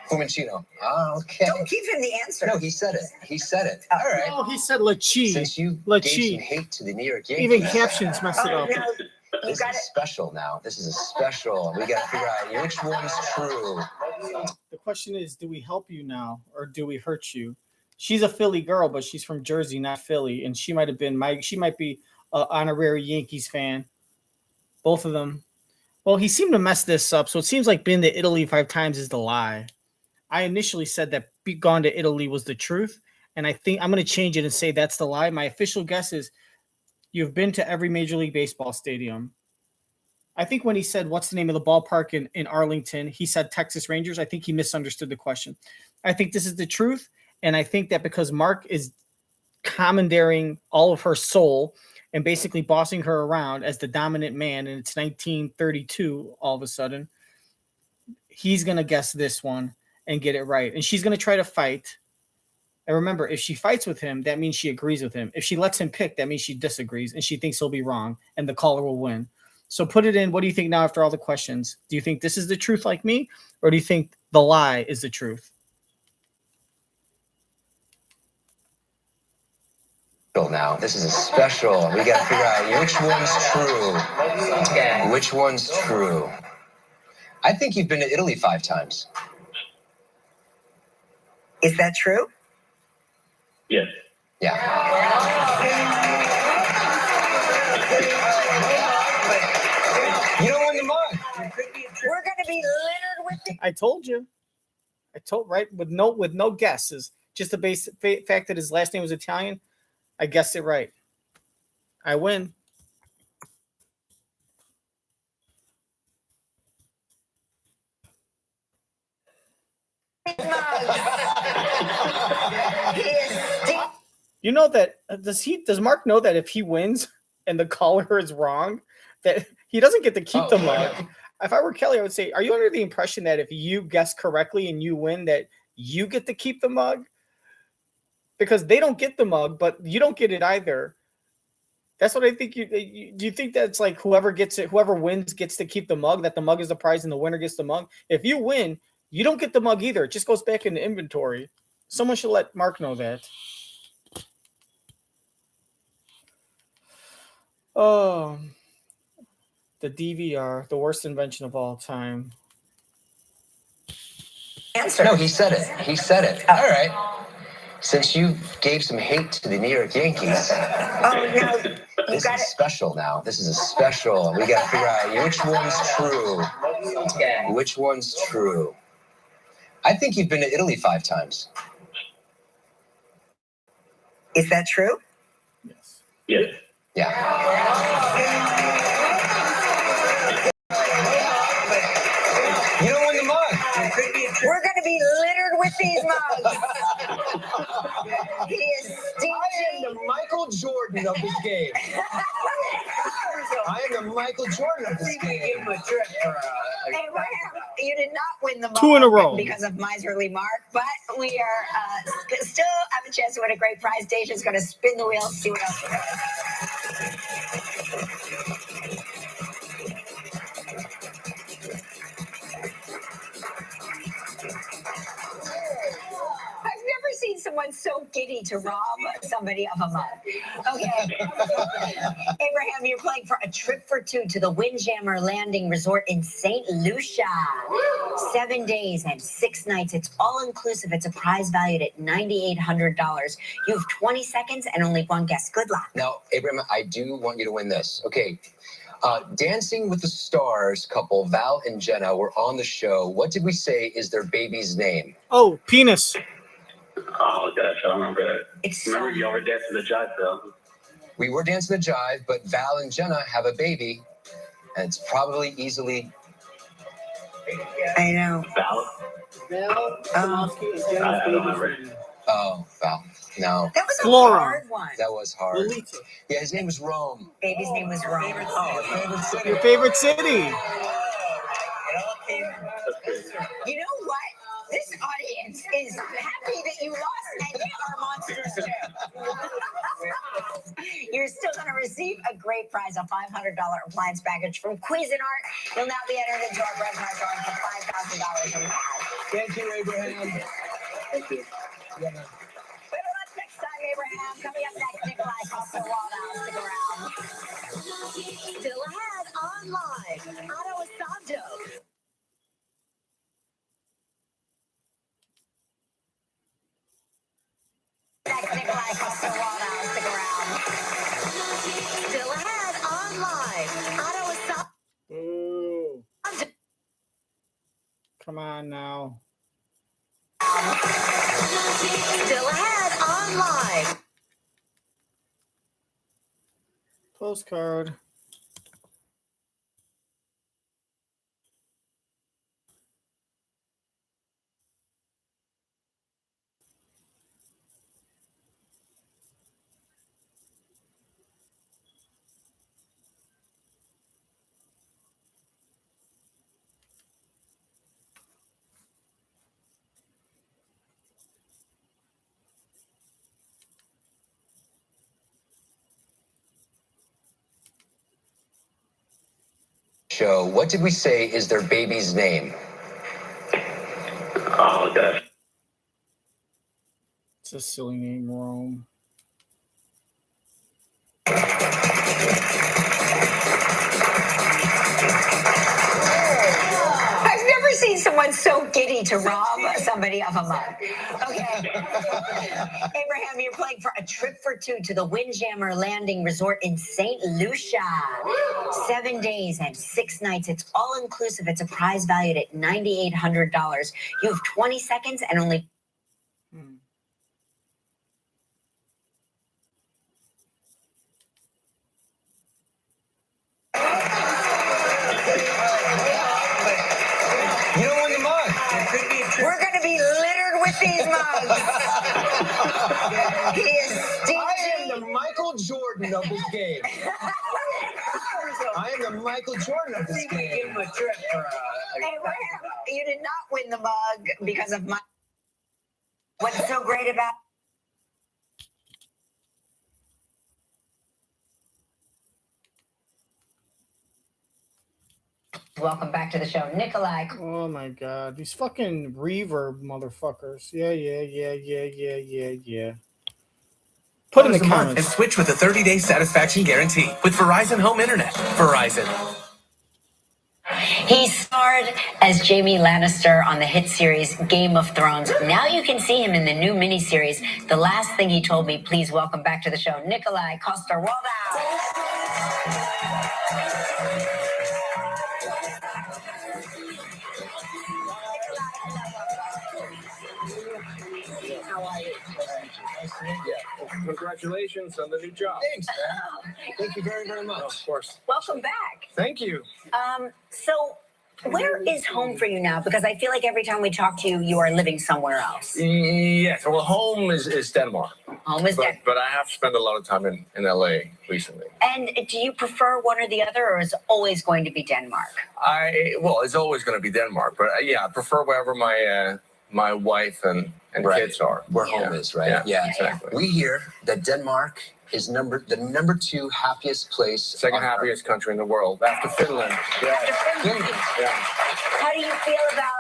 Fumancino. Oh, okay. Don't give him the answer. No, he said it. He said it. All right. Oh, he said Lachi. Since you Lachi. gave some hate to the New York Yankees. Even captions messed it up. No, This is special now. This is a special. We got to figure out which one's true. The question is, do we help you now or do we hurt you? She's a Philly girl, but she's from Jersey, not Philly, and she might be an honorary Yankees fan. Both of them. Well, he seemed to mess this up, so it seems like been to Italy 5 times is the lie. I initially said that gone to Italy was the truth, and I think I'm going to change it and say that's the lie. My official guess is you've been to every Major League Baseball stadium. I think when he said, what's the name of the ballpark in Arlington, he said Texas Rangers. I think he misunderstood the question. I think this is the truth, and I think that because Mark is commandeering all of her soul and basically bossing her around as the dominant man, and it's 1932 all of a sudden, he's going to guess this one and get it right. And she's going to try to fight. And remember, if she fights with him, that means she agrees with him. If she lets him pick, that means she disagrees and she thinks he'll be wrong and the caller will win. So put it in. What do you think now after all the questions? Do you think this is the truth like me, or do you think the lie is the truth? Now, this is a special. We got to figure out which one's true. Which one's true? I think you've been to Italy 5 times. Is that true? Yes. Yeah. You don't win the mug. We're going to be littered with the... I told you. I told right with no guesses. Just the base fact that his last name was Italian. I guessed it right. I win. You know that does Mark know that if he wins and the caller is wrong, that he doesn't get to keep the mug? If I were Kelly, I would say, are you under the impression that if you guess correctly and you win, that you get to keep the mug? Because they don't get the mug, but you don't get it either. That's what I think. Do you think that's like whoever gets it, whoever wins gets to keep the mug, that the mug is the prize and the winner gets the mug? If you win, you don't get the mug either. It just goes back into inventory. Someone should let Mark know that. Oh, the DVR, the worst invention of all time. Answer. No, he said it. He said it. All right. Since you gave some hate to the New York Yankees, this is special now. This is a special. We got to figure out which one's true. Which one's true? I think you've been to Italy 5 times. Is that true? Yes. Yes. Yeah. You don't win the mug. We're going to be littered with these mugs. He is I am the Michael Jordan of this game. I am the Michael Jordan of this game. Give him a trip for you did not win the mug 2 in a row because of miserly Mark, but we are still have a chance to win a great prize. Deja's going to spin the wheel, see what else we got. I've never seen someone so giddy to rob somebody of a mug. Okay. Abraham, you're playing for a trip for 2 to the Windjammer Landing Resort in St. Lucia. 7 days and 6 nights. It's all inclusive. It's a prize valued at $9,800. You have 20 seconds and only one guess. Good luck. Now, Abraham, I do want you to win this. Okay. Dancing with the Stars couple, Val and Jenna, were on the show. What did we say is their baby's name? Oh, penis. Oh, gosh, I don't remember that. Remember, y'all were dancing the jive, though. We were dancing the jive, but Val and Jenna have a baby, and it's probably easily... I know. Val? I don't remember. Oh, Val. No. That was a Flora. hard one. That was hard. Yeah, his name was Rome. Baby's name was Rome. Your favorite city. You know what? This audience is happy that you lost, and they are monsters too. You're still going to receive a great prize, a $500 appliance package from Cuisinart. You'll now be entered into our Brent Mark drawing for $5,000 in cash. Thank you, Abraham. Thank you. Yeah, man. Better luck next time, Abraham. Coming up next, Nikolaj Coster-Waldau. Stick around. Still ahead on live, Ato Essandoh. Next, Nikolaj Coster-Waldau. Stick around. Still ahead on live, Ato Essandoh. Boo. Come on now. Still ahead on live. Postcard. Show. What did we say is their baby's name? Oh, gosh. It's a silly name, Rome. I've never seen someone so giddy to rob somebody of a mug. Okay. Abraham, you're playing for a trip for two to the Windjammer Landing Resort in St. Lucia. 7 days and 6 nights. It's all inclusive. It's a prize valued at $9,800. You have 20 seconds and only. You don't win the mug. We're going to be littered with these mugs. He is I am the Michael Jordan of this game. I am the Michael Jordan of this game. Give him a trip for Abraham, you did not win the mug because of my. What's so great about? Welcome back to the show, Nikolaj. Oh my god. These fucking reverb motherfuckers. Yeah. Put in the comments. And switch with a 30-day satisfaction guarantee with Verizon Home Internet. Verizon. He starred as Jaime Lannister on the hit series Game of Thrones. Now you can see him in the new miniseries, The Last Thing He Told Me. Please welcome back to the show, Nikolaj Coster-Waldau. How are you? Congratulations on the new job. Thanks, man. Thank you very, very much. Of course. Welcome back. Thank you. So where is home for you now? Because I feel like every time we talk to you, you are living somewhere else. Yes. Well, home is Denmark. Home is Denmark. But I have spent a lot of time in LA recently. And do you prefer one or the other, or is it always going to be Denmark? Well, it's always going to be Denmark. But yeah, I prefer wherever my wife and kids are. Where home is, right? Yeah, exactly. We hear that Denmark is the number 2 happiest place. Second happiest country in the world after Finland. Yeah. Finland. Yeah. How do you feel about,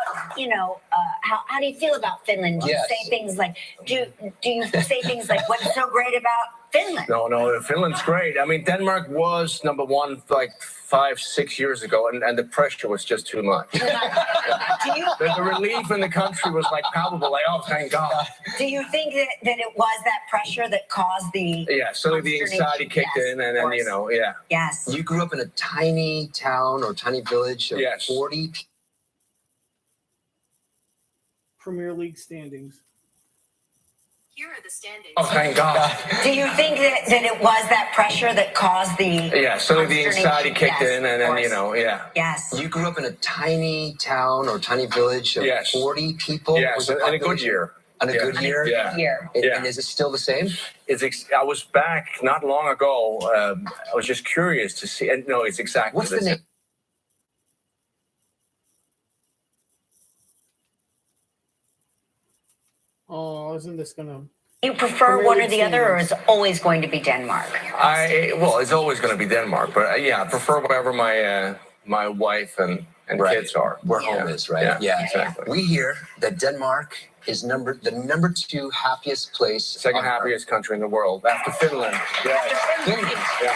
how do you feel about Finland? Do you say things like, do you say things like, what's so great about Finland? No, Finland's great. I mean, Denmark was number 1 like 5-6 years ago, and the pressure was just too much. The relief in the country was like palpable, like, oh, thank God. Do you think that it was that pressure that caused the... Yeah, so the anxiety kicked in, and then, yeah. Yes. You grew up in a tiny town or tiny village of 40 people. Premier League standings. Here are the standings. Oh, thank God. Do you think that it was that pressure that caused the... Yeah, so the anxiety kicked in, and then, yeah. Yes. You grew up in a tiny town or tiny village of 40 people? Yes, in a good year. On a good year? Yeah. And is it still the same? I was back not long ago. I was just curious to see. And no, it's exactly What's the name? Oh, isn't this gonna... You prefer one or the other, or is it always going to be Denmark? Well, it's always going to be Denmark. But yeah, I prefer wherever my wife and and Right. kids are. Where home is, right? Yeah, exactly. We hear that Denmark is the number 2 happiest place. Second happiest country in the world after Finland. Yeah. Finland. Yeah.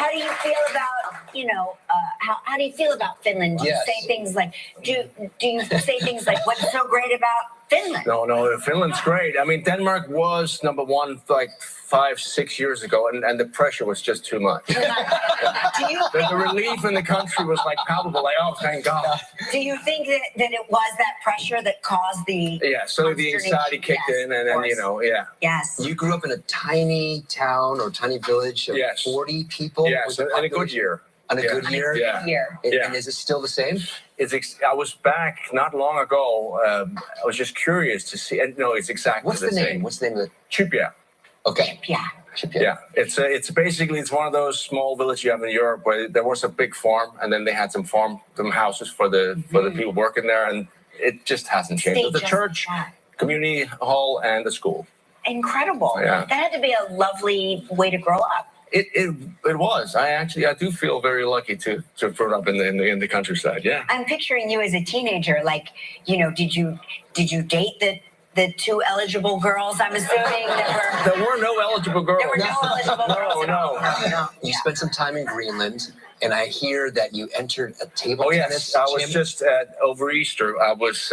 How do you feel about, how do you feel about Finland? Do you say things like, do you say things like, what's so great about Finland? No, Finland's great. I mean, Denmark was number 1 like 5-6 years ago, and the pressure was just too much. The relief in the country was like palpable. Like, oh, thank God. Do you think that it was that pressure that caused the? Yeah, so the anxiety kicked in, and then Yes. You grew up in a tiny town or tiny village of 40 people. Yes, in a good year. On a good year. Yeah. And is it still the same? I was back not long ago. I was just curious to see. And no, it's exactly What's the same. name? What's the name of it? Chipia. Okay. Chipia. Yeah, it's basically one of those small villages you have in Europe where there was a big farm, and then they had some houses for the people working there, and it just hasn't changed. The church, community hall, and the school. Incredible. Yeah. That had to be a lovely way to grow up. It was. I do feel very lucky to have grown up in the countryside. Yeah. I'm picturing you as a teenager. Like, did you date the 2 eligible girls? I'm assuming there were no eligible girls. There were no eligible girls. No. You spent some time in Greenland, and I hear that you entered a table tennis. I was just over Easter. I was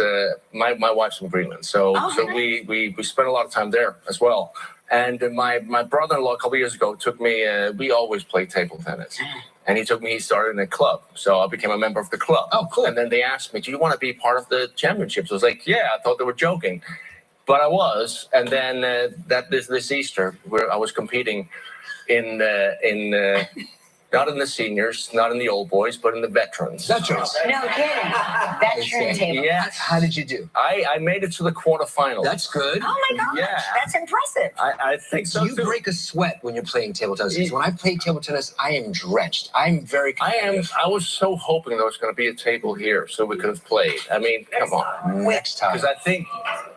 my wife's from Greenland, so we spent a lot of time there as well. And my brother-in-law a couple years ago took me. We always play table tennis, and he took me. He started in a club, so I became a member of the club. Oh, cool! And then they asked me, "Do you want to be part of the championships?" I was like, "Yeah." I thought they were joking, but I was. And then this Easter, where I was competing in not in the seniors, not in the old boys, but in the veterans. Veterans. No kidding. Veteran table. Yes. How did you do? I made it to the quarterfinals. That's good. Oh my gosh, that's impressive. I think so You too. break a sweat when you're playing table tennis. Because when I play table tennis, I am drenched. I'm very competitive. I was so hoping there was going to be a table here so we could have played. I mean, come on. Next time. Because I think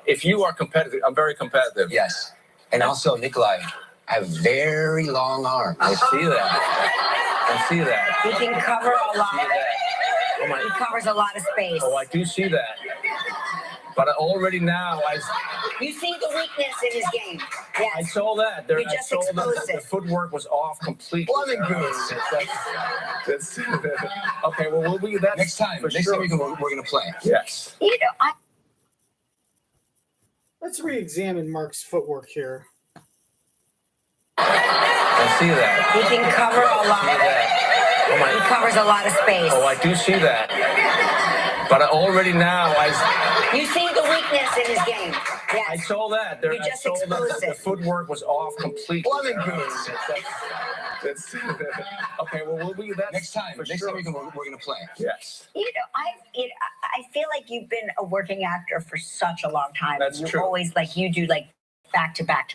if you are competitive, I'm very competitive. Yes. And also, Nikolaj, I have very long arms. I see that. I see that. He can cover a lot. Oh He covers a lot of space. Oh, I do see that. But already now, You see the weakness in his game. Yes. I saw that. You just exposed The footwork was off completely. Plumbing boots. That's okay, well, we'll be that Next time. Next time we're going to play. Yes. Let's re-examine Mark's footwork here. I see that. He can cover a lot. He covers a lot of space. Oh, I do see that. But already now, You see the weakness in his game. Yes. I saw that. You just exposed The footwork was off completely. Plumbing boots. Okay, well, we'll be that Next time. Next time we're going to play. Yes. I feel like you've been a working actor for such a long time. That's you true. Always you do back to back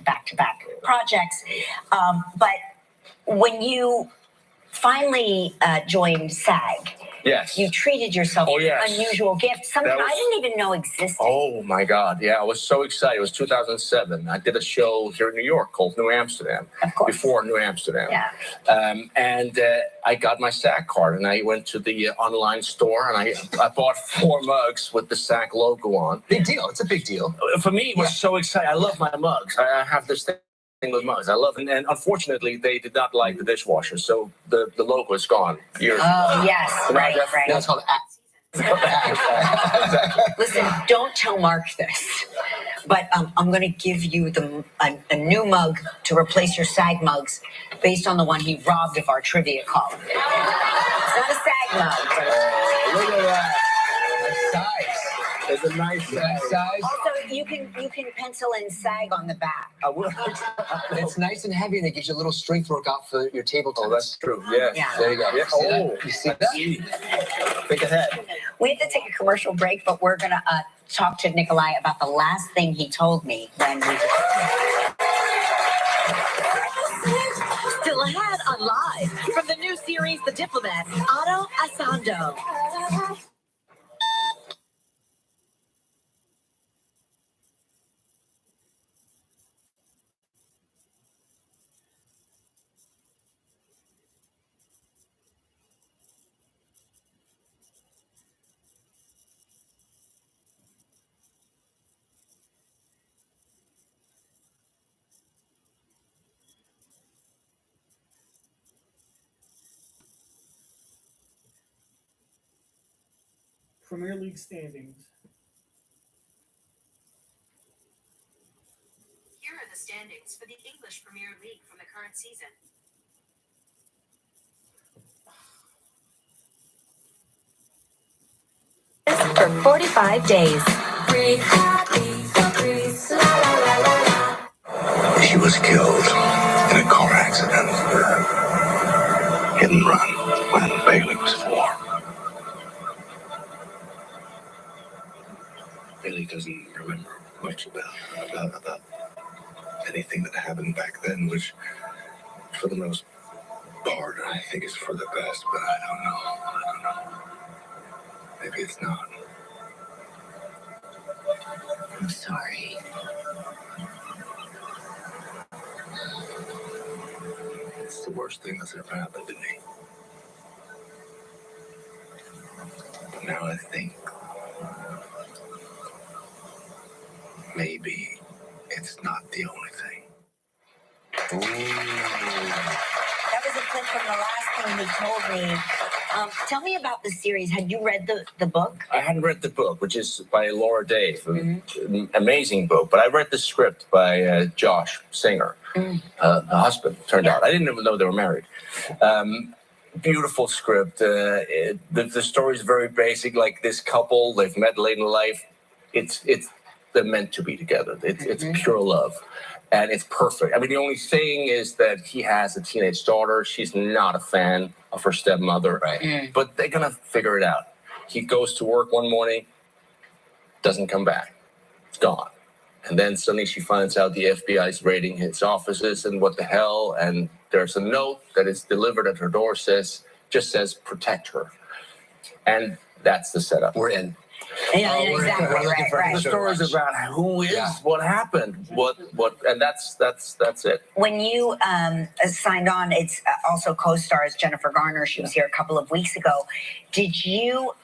projects. But when you finally joined SAG, Yes. you treated yourself to an unusual gift, something I didn't even know existed. Oh my God! Yeah, I was so excited. It was 2007. I did a show here in New York called New Amsterdam. Of course. Before New Amsterdam. Yeah. And I got my SAG card, and I went to the online store, and I bought 4 mugs with the SAG logo on. Big deal. It's a big deal. For me, it was so exciting. I love my mugs. I have this thing with mugs. I love it. And unfortunately, they did not like the dishwasher, so the logo is gone. Years ago. Yes, right. Now it's called Listen, don't tell Mark this, but I'm going to give you a new mug to replace your SAG mugs based on the one he robbed of our trivia column. It's not a SAG mug. Look at that. Nice size. It's a nice size. Also, you can pencil in SAG on the back. I will. It's nice and heavy, and it gives you a little strength workout for your table tennis. Oh, that's true. Yes. Yeah. There you go. Yeah. You see that? Think ahead. We have to take a commercial break, but we're going to talk to Nikolaj about the last thing he told me when we... Still ahead on Live from the new series, The Diplomat, Ato Essandoh. Premier League standings. Here are the standings for the English Premier League from the current season. For 45 days. She was killed in a car accident. Hit and run when Bailey was 4. Bailey doesn't remember much about anything that happened back then, which, for the most part, I think is for the best, but I don't know. Maybe it's not. I'm sorry. It's the worst thing that's ever happened to me. But now I think maybe it's not the only thing. That was a clip from the last thing he told me. Tell me about the series. Had you read the book? I hadn't read the book, which is by Laura Dave. Amazing book. But I read the script by Josh Singer, the husband, turned out. I didn't even know they were married. Beautiful script. The story is very basic. Like this couple, they've met late in life. They're meant to be together. It's pure love. And it's perfect. I mean, the only thing is that he has a teenage daughter. She's not a fan of her stepmother. Right. But they're going to figure it out. He goes to work one morning, doesn't come back. It's gone. And then suddenly she finds out the FBI is raiding his offices and what the hell. And there's a note that is delivered at her door just says, protect her. And that's the setup. We're in. Yeah, exactly. Right. The story's about who is, what happened, what, and that's it. When you signed on, it's also co-stars Jennifer Garner. She was here a couple of weeks ago. Did you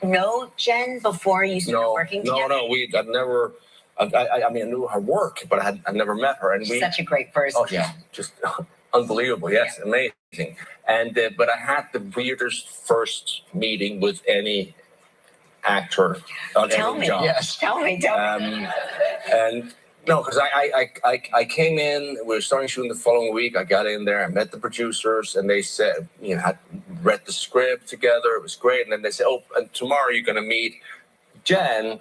know Jen before you started working together? No. I'd never. I mean, I knew her work, but I'd never met her. And She's such a great person. Oh yeah, just unbelievable. Yes, amazing. And but I had the weirdest first meeting with any actor on any job. Yes. Tell me. And no, because I came in. We were starting shooting the following week. I got in there. I met the producers, and they said, I read the script together. It was great. And then they said, oh, and tomorrow you're going to meet Jen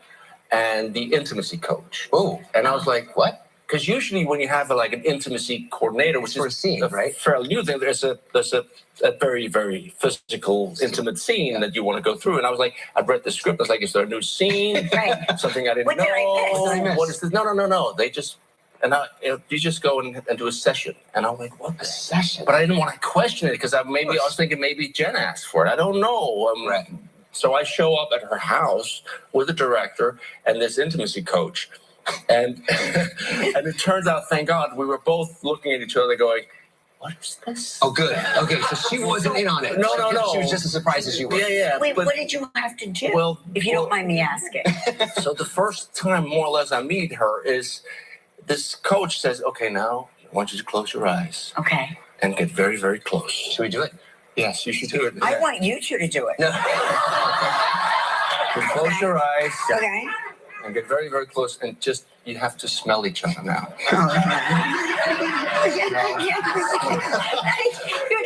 and the intimacy coach. Oh, and I was like, what? Because usually when you have an intimacy coordinator, which is a scene, right? Fairly new thing, there's a very, very physical, intimate scene that you want to go through. And I was like, I read the script. I was like, is there a new scene? Something I didn't know. Did I miss? What is this? No. They just, you just go and do a session. And I'm like, what? A session? But I didn't want to question it because I was thinking maybe Jen asked for it. I don't know. Right. So I show up at her house with the director and this intimacy coach. And it turns out, thank God, we were both looking at each other going, what is this? Oh, good. Okay, so she wasn't in on it. No. She was just as surprised as you were. Yeah. Wait, what did you have to do? If you don't mind me asking. So the first time, more or less, I meet her is this coach says, okay, now I want you to close your eyes. Okay. And get very, very close. Should we do it? Yes, you should do it. I want you two to do it. No. Close your eyes. Okay. And get very, very close, and you have to smell each other now. You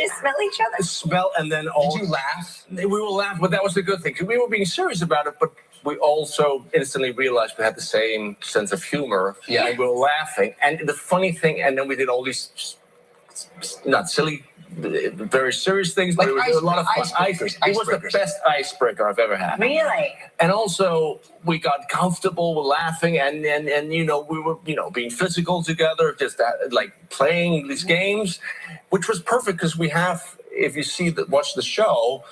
just smell each other? Smell, and then Did you laugh? We were laughing, but that was the good thing. We were being serious about it, but we also instantly realized we had the same sense of humor. Yeah. And we were laughing. And the funny thing, and then we did all these, not silly, very serious things, but it was a lot of fun. It was the best icebreaker I've ever had. Really? And also, we got comfortable with laughing, and we were being physical together, just playing these games, which was perfect because we have, if you watch the show,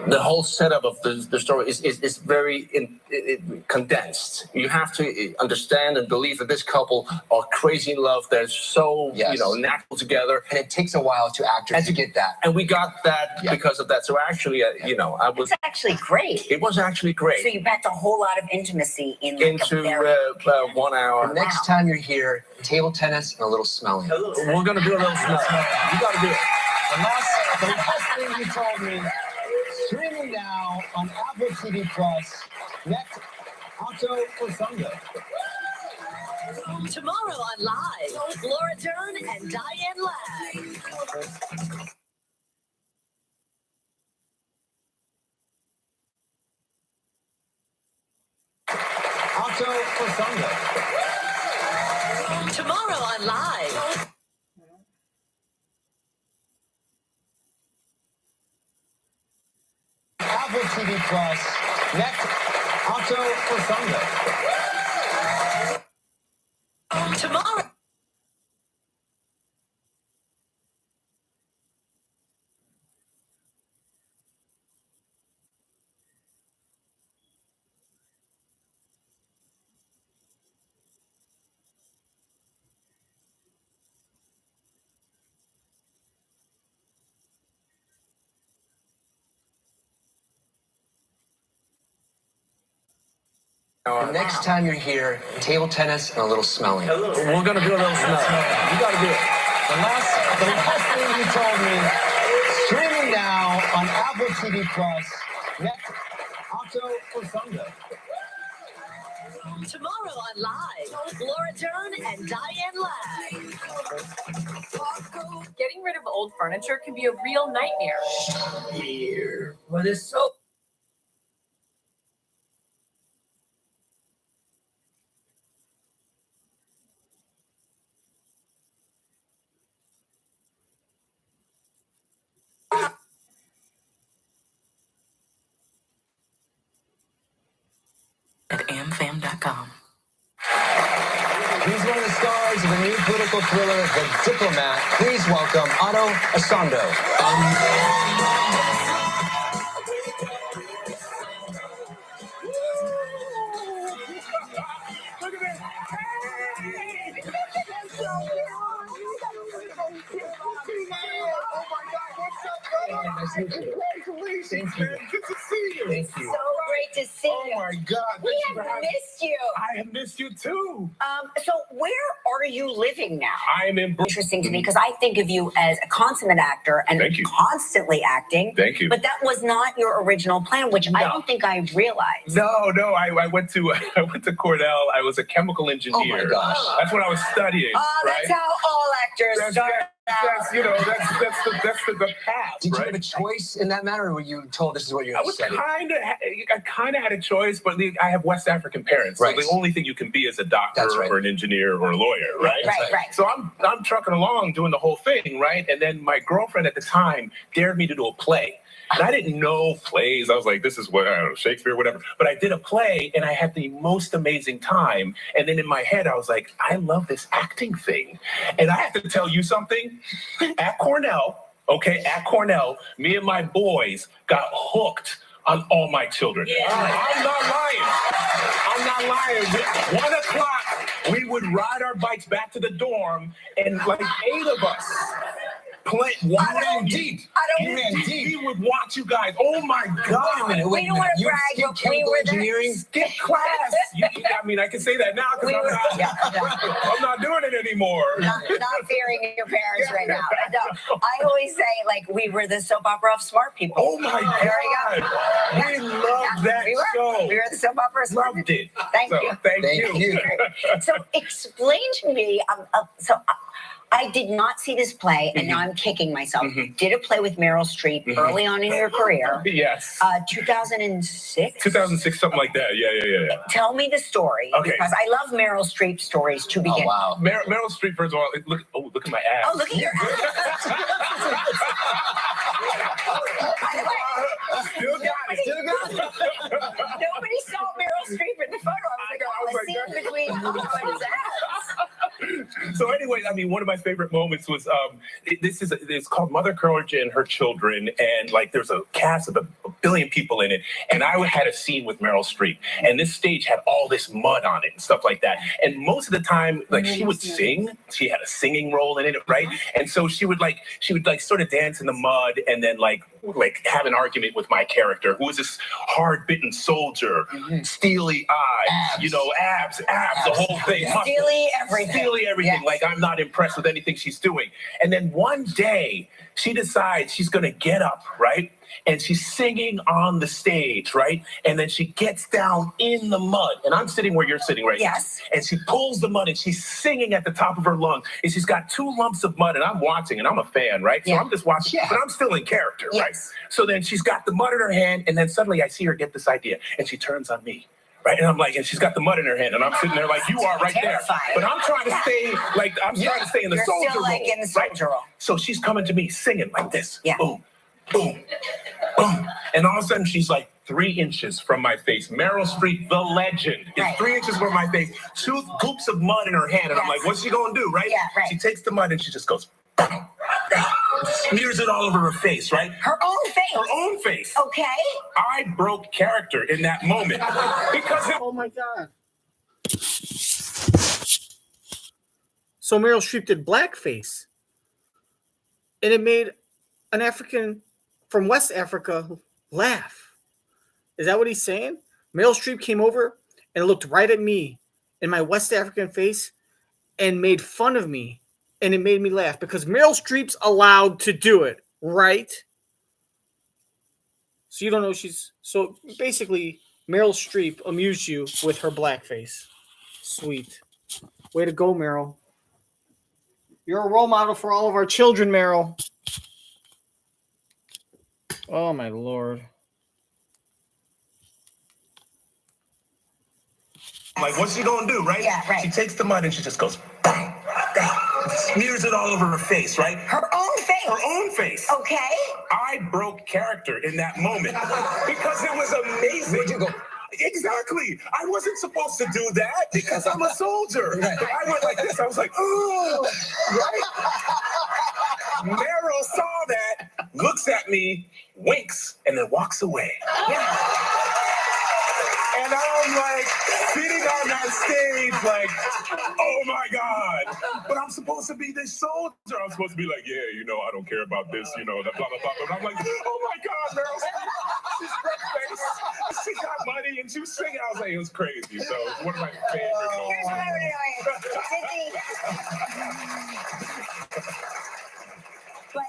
the whole setup of the story is very condensed. You have to understand and believe that this couple are crazy in love. They're so natural together, and it takes a while to actors to get that. And we got that because of that. So actually, I was. It's actually great. It was actually great. So you packed a whole lot of intimacy into 1 hour. The next time you're here, table tennis and a little smelling. We're gonna do a little smelling. You gotta do it. The last thing you told me Streaming now on Apple TV Plus. Next, Ato Essandoh. Tomorrow on Live, Laura Dern and Diane Ladd. Ato Essandoh. Tomorrow on Live. Apple TV Plus. Next, Ato Essandoh. Tomorrow. The next time you're here, table tennis and a little smelling. We're gonna do a little smell. You gotta do it. The last thing you told me, streaming now on Apple TV Plus. Next, Ato Essandoh. Tomorrow on Live, Laura Dern and Diane Ladd. Getting rid of old furniture can be a real nightmare. Here. What is so? At amfam.com. He's one of the stars of the new political thriller, The Diplomat. Please welcome Ato Essandoh. Congratulations, man. Good to see you. Thank you. So great to see you. Oh my God. We have missed you. I have missed you too. So where are you living now? I am in Interesting to me because I think of you as a consummate actor and Thank you. constantly acting. Thank you. But that was not your original plan, which I don't think I realized. No. I went to Cornell. I was a chemical engineer. Oh my gosh. That's what I was studying. That's how all actors start. That's the path. Did you right? have a choice in that matter, or were you told this is what you're I going to study? I kind of had a choice, but I have West African parents, Right. so the only thing you can be is a doctor That's right. or an engineer or a lawyer, right? Right. So I'm trucking along doing the whole thing, right? And then my girlfriend at the time dared me to do a play. And I didn't know plays. I was like, this is what, I don't know, Shakespeare, whatever. But I did a play and I had the most amazing time. And then in my head, I was like, I love this acting thing. And I have to tell you something. At Cornell, me and my boys got hooked on All My Children. Yeah. I'm not lying. 1 o'clock, we would ride our bikes back to the dorm and like 8 of us You ran deep. We would watch you guys. Oh my God. Wait a minute. We don't want to You brag, skipped but we chemical were engineering? Skip class. I can say that now because I'm not doing it anymore. Not fearing your parents right now. I always say, like, we were the soap opera of smart people. Oh my God. There we go. We loved that show. We were the soap opera of smart Loved it. Thank So, you. Thank you. So explain to me, I did not see this play, and now I'm kicking myself. Did a play with Meryl Streep early on in your career. Yes. 2006? 2006, something like that. Yeah. Tell me the story, because I love Meryl Streep stories to begin. Oh, wow. Meryl Streep, first of all, look at my ass. Oh, look at your ass. By the way, Still got it. nobody saw Meryl Streep in the photo. I was like, the scene between everybody's ass. So anyway, I mean, one of my favorite moments was it's called Mother Courage and Her Children, and like there's a cast of a billion people in it, and I had a scene with Meryl Streep, and this stage had all this mud on it and stuff like that, and most of the time, like she would sing, she had a singing role in it, right? And so she would sort of dance in the mud, and then like have an argument with my character, who was this hard-bitten soldier, steely eyes, abs, the whole thing. Steely everything. Yes. Like I'm not impressed with anything she's doing. And then one day she decides she's going to get up, right? and she's singing on the stage, right? And then she gets down in the mud, and I'm sitting where you're sitting right now. And she pulls the mud, and she's singing at the top of her lungs, and she's got 2 lumps of mud, and I'm watching, and I'm a fan, right? So I'm just watching, but I'm still in character, right? So then she's got the mud in her hand, and then suddenly I see her get this idea, and she turns on me. Right, and I'm like, and she's got the mud in her hand, and I'm sitting there like, you are right there. But I'm trying to stay, like, I'm trying to stay in the soldier still, like, role. in the soldier role. So she's coming to me singing like this. Boom, boom, boom. And all of a sudden, she's like 3 inches from my face. Meryl Streep, the legend, is 3 inches from my face. 2 goops of mud in her hand, and I'm like, what's she gonna do, right? She takes the mud and she just goes, smears it all over her face, right? Her own face. Her own face. Okay. I broke character in that moment because oh my God. So Meryl Streep did blackface, and it made an African from West Africa laugh. Is that what he's saying? Meryl Streep came over and looked right at me in my West African face and made fun of me. And it made me laugh because Meryl Streep's allowed to do it, right? So you don't know she's... So basically, Meryl Streep amused you with her blackface. Sweet. Way to go, Meryl. You're a role model for all of our children, Meryl. Oh, my Lord. Like, what's she gonna do, right? She takes the mud and she just goes... smears it all over her face, right? Her own face. Her own face. Okay. I broke character in that moment because it was amazing. Where'd you go? Exactly. I wasn't supposed to do that because I'm a soldier. But I went like this. I was like, oh, right? Meryl saw that, looks at me, winks, and then walks away. And I'm like sitting on that stage like, oh my God. But I'm supposed to be this soldier. I'm supposed to be like, yeah, you know, I don't care about this, you know, blah, blah, blah. But I'm like, oh my God, Meryl, she's face. She got money and she was singing. I was like, it was crazy. So it's one of my favorite moments. But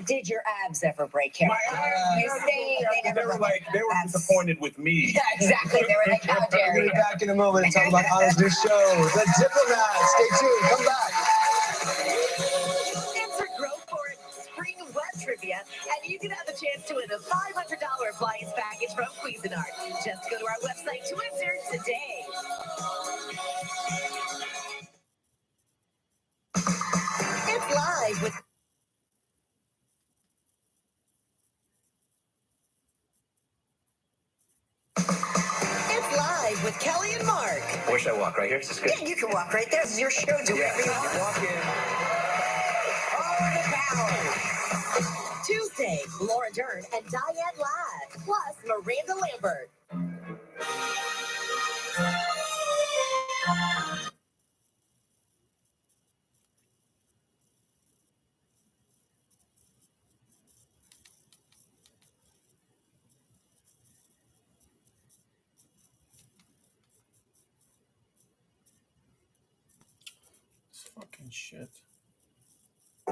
did your abs ever break hair? My abs, they were disappointed with me. Yeah, exactly. They were like, how dare We'll you? be back in a moment and talk about Ato's new show, The Diplomat. Stay tuned. Come back. Enter Grow for It Spring Web Trivia, and you can have the chance to win a $500 appliance package from Cuisinart. Just go to our website to enter today. It's live with... It's live with Kelly and Mark. Where should I walk? Right here? Is this good? Yeah, you can walk right there. This is your show. Do whatever you want. Walk in. All the power. Tuesday, Laura Dern and Diane Ladd, plus Miranda Lambert. Fucking shit.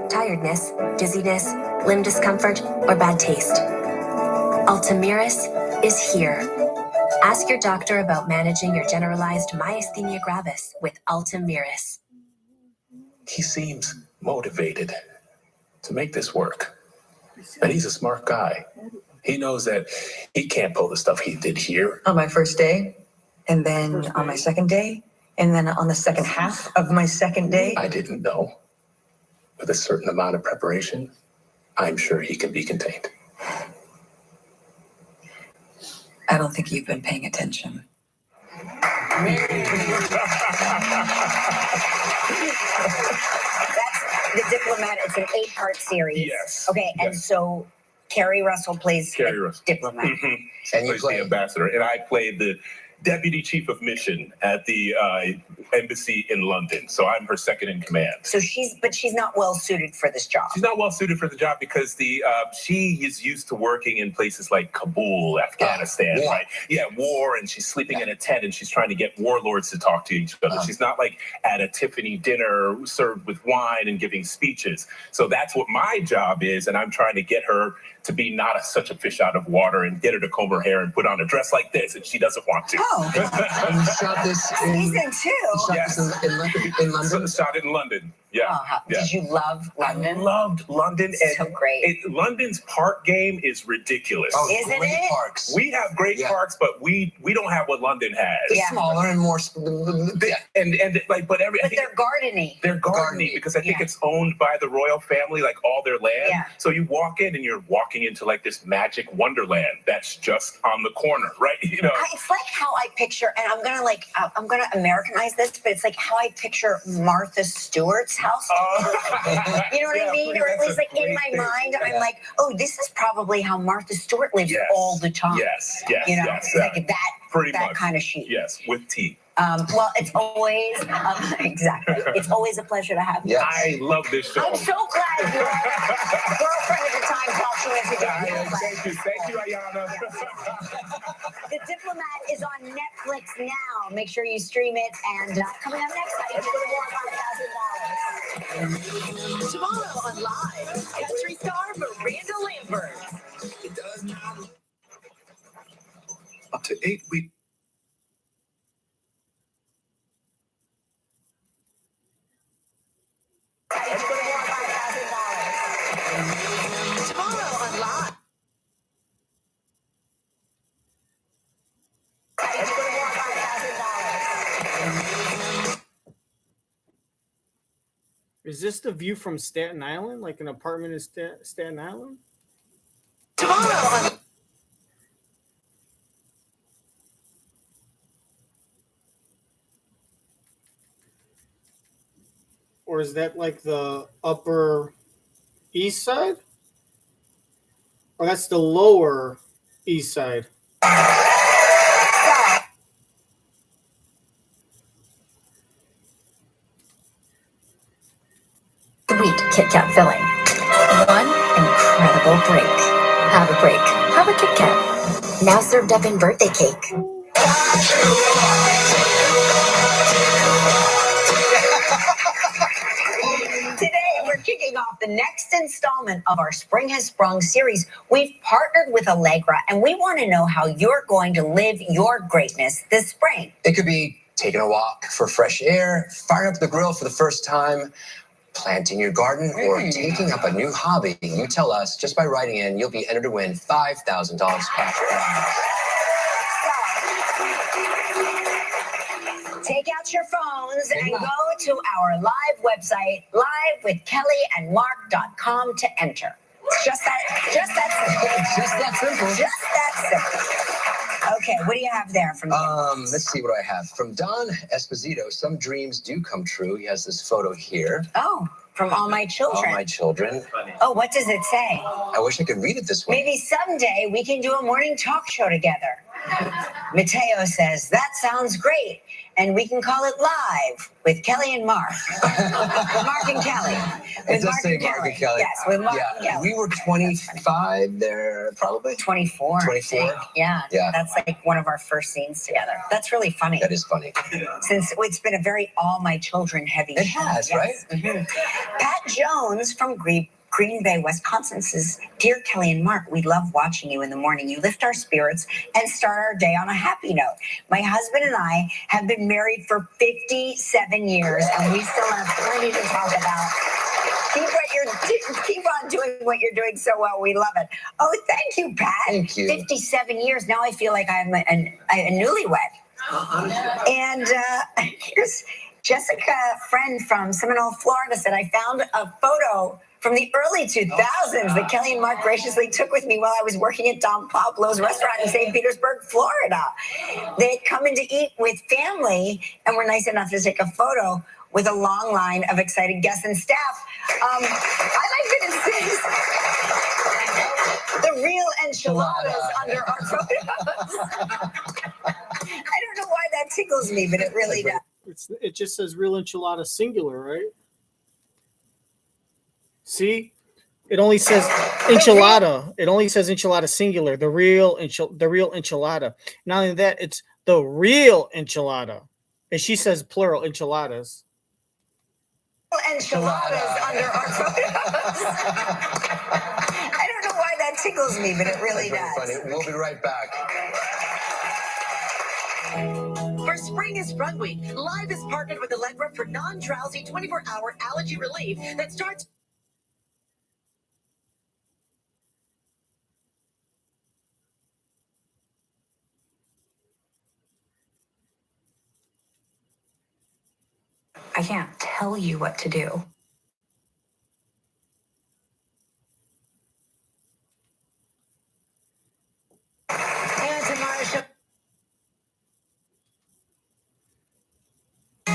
Tiredness, dizziness, limb discomfort, or bad taste. Ultomiris is here. Ask your doctor about managing your generalized myasthenia gravis with Ultomiris. He seems motivated to make this work. And he's a smart guy. He knows that he can't pull the stuff he did here. On my first day, and then on my second day, and then on the second half of my second day. I didn't know. With a certain amount of preparation, I'm sure he can be contained. I don't think you've been paying attention. That's The Diplomat. It's an 8-part series. Yes. Okay, and so Carrie Russell plays Carrie Russell. Diplomat. Mm-hmm. And you play the ambassador, and I played the deputy chief of mission at the embassy in London. So I'm her second in command. So she's not well suited for this job. She's not well suited for the job because she is used to working in places like Kabul, Afghanistan, right? Yeah, war, and she's sleeping in a tent and she's trying to get warlords to talk to each other. She's not like at a Tiffany dinner served with wine and giving speeches. So that's what my job is, and I'm trying to get her to be not such a fish out of water and get her to comb her hair and put on a dress like this, and she doesn't want to. Oh. And you shot this in Season 2. Yes. In London. Shot it in London. Yeah. Oh, did you love London? I loved London. So great. London's park game is ridiculous. Oh, Isn't great it? parks. We have great parks, but we don't have what London has. They're smaller and more. But they're gardeny. They're gardeny because I think it's owned by the royal family, like all their land. Yeah. So you walk in and you're walking into like this magic wonderland that's just on the corner, right? You know. It's like how I picture, and I'm gonna Americanize this, but it's like how I picture Martha Stewart's house. You know what I mean? Or at least like in my mind, I'm like, oh, this is probably how Martha Stewart lives all the time. Yes, You know, like that kind of chic. Yes, with tea. Well, it's always exactly. It's always a pleasure to have you. Yes. I love this show. I'm so glad you're girlfriend at the time talking as you Thank you, Ayana. The Diplomat is on Netflix now. Make sure you stream it. And coming up next, how you get $5,000. Tomorrow on Live, country star Miranda Lambert. Up to 8 weeks. Tomorrow on Live. Is this the view from Staten Island? Like an apartment in Staten Island? Tomorrow on Or is that like the Upper East Side? Or that's the Lower East Side? Sweet Kit Kat filling. One incredible break. Have a break. Have a Kit Kat. Now served up in birthday cake. Today, we're kicking off the next installment of our Spring Has Sprung series. We've partnered with Allegra, and we want to know how you're going to live your greatness this spring. It could be taking a walk for fresh air, firing up the grill for the first time, planting your garden, or taking up a new hobby. You tell us just by writing in, you'll be entered to win $5,000 cash prize. Take out your phones and go to our live website, livewithkellyandmark.com to enter. It's just that simple. Just that simple. Okay, what do you have there from Let's see what I have. From Don Esposito, some dreams do come true. He has this photo here. Oh, from All My Children. All My Children. Oh, what does it say? I wish I could read it this way. Maybe someday we can do a morning talk show together. Mateo says, that sounds great. And we can call it Live with Kelly and Mark. Mark and Kelly. It does say Mark and Kelly. Yes, with Mark and Kelly. We were 25 there, probably. 24. 24? Yeah. Yeah. That's like one of our first scenes together. That's really funny. That is funny. Since it's been a very All My Children heavy show. It has, right? Mm-hmm. Pat Jones from Green Bay, Wisconsin says, Dear Kelly and Mark, we love watching you in the morning. You lift our spirits and start our day on a happy note. My husband and I have been married for 57 years, and we still have plenty to talk about. Keep on doing what you're doing so well. We love it. Oh, thank you, Pat. Thank you. 57 years. Now I feel like I'm a newlywed. And here's Jessica, friend from Seminole, Florida, said, I found a photo from the early 2000s that Kelly and Mark graciously took with me while I was working at Don Pablo's restaurant in St. Petersburg, Florida. They had come in to eat with family and were nice enough to take a photo with a long line of excited guests and staff. I like that it says the real enchiladas under our photos. I don't that tickles me, but it really does. It just says real enchilada singular, right? See, it only says enchilada. It only says enchilada singular. The real enchilada. Not only that, it's the real enchilada, and she says plural enchiladas. Enchiladas under our photos. I don't know why that tickles me, but it really does. Funny. We'll be right back. For Spring is Sprung Week, Live is partnered with Allegra for non-drowsy 24-hour allergy relief that starts. I can't tell you what to do. And tomorrow's show.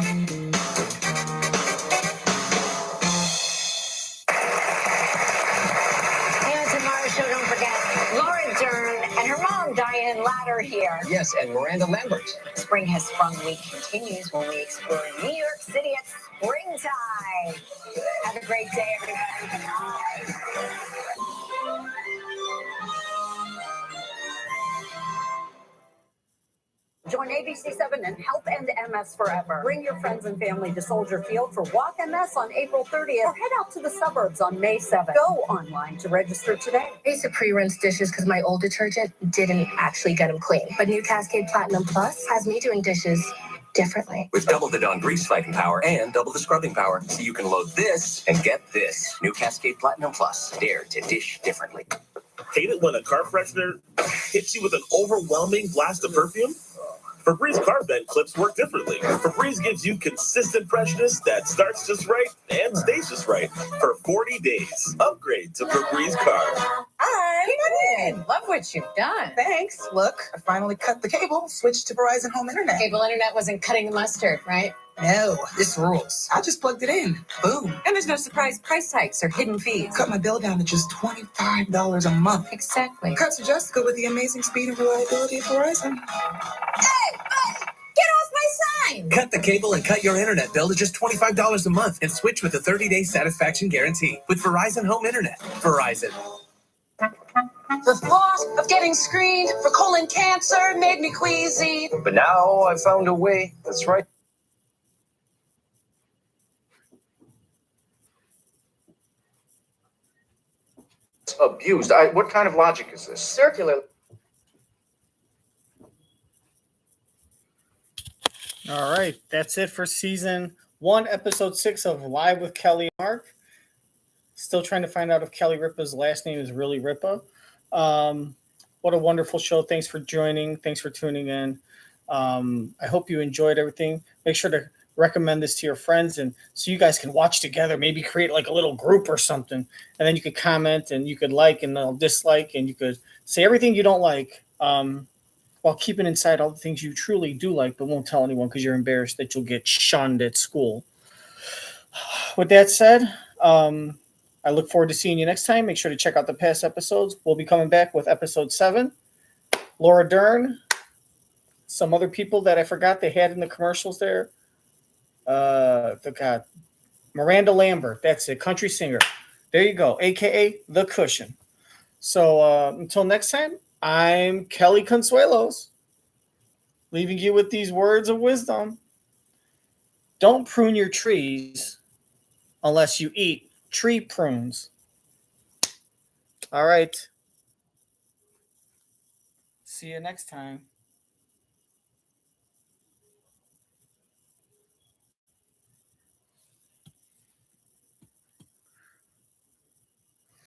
And tomorrow's show, don't forget, Laura Dern and her mom, Diane Latter, here. Yes, and Miranda Lambert. Spring Has Sprung Week continues when we explore New York City at springtime. Have a great day, everybody. Join ABC7 and Help End MS Forever. Bring your friends and family to Soldier Field for Walk MS on April 30th or head out to the suburbs on May 7th. Go online to register today. I used to pre-rinse dishes because my old detergent didn't actually get them clean. But new Cascade Platinum Plus has me doing dishes differently. With double the Dawn grease fighting power and double the scrubbing power, so you can load this and get this. New Cascade Platinum Plus. Dare to dish differently. Hate it when a car freshener hits you with an overwhelming blast of perfume? Febreze car vent clips work differently. Febreze gives you consistent freshness that starts just right and stays just right for 40 days. Upgrade to Febreze car. Hi, love what you've done. Thanks. Look, I finally cut the cable, switched to Verizon Home Internet. Cable internet wasn't cutting the mustard, right? No, this rules. I just plugged it in. Boom. And there's no surprise price hikes or hidden fees. Cut my bill down to just $25 a month. Exactly. Cut to Jessica with the amazing speed and reliability of Verizon. Hey, get off my sign! Cut the cable and cut your internet bill to just $25 a month and switch with a 30-day satisfaction guarantee with Verizon Home Internet. Verizon. The thought of getting screened for colon cancer made me queasy. But now I found a way. That's right. Abused. What kind of logic is this? Circular. All right, that's it for season 1, episode 6 of Live with Kelly and Mark. Still trying to find out if Kelly Ripa's last name is really Ripa. What a wonderful show. Thanks for joining. Thanks for tuning in. I hope you enjoyed everything. Make sure to recommend this to your friends and so you guys can watch together, maybe create like a little group or something. And then you could comment and you could like and they'll dislike and you could say everything you don't like while keeping inside all the things you truly do like but won't tell anyone because you're embarrassed that you'll get shunned at school. With that said, I look forward to seeing you next time. Make sure to check out the past episodes. We'll be coming back with episode 7. Laura Dern, some other people that I forgot they had in the commercials there. Miranda Lambert. That's it. Country singer. There you go. AKA The Cushion. So until next time, I'm Kelly Consuelos, leaving you with these words of wisdom. Don't prune your trees unless you eat tree prunes. All right. See you next time.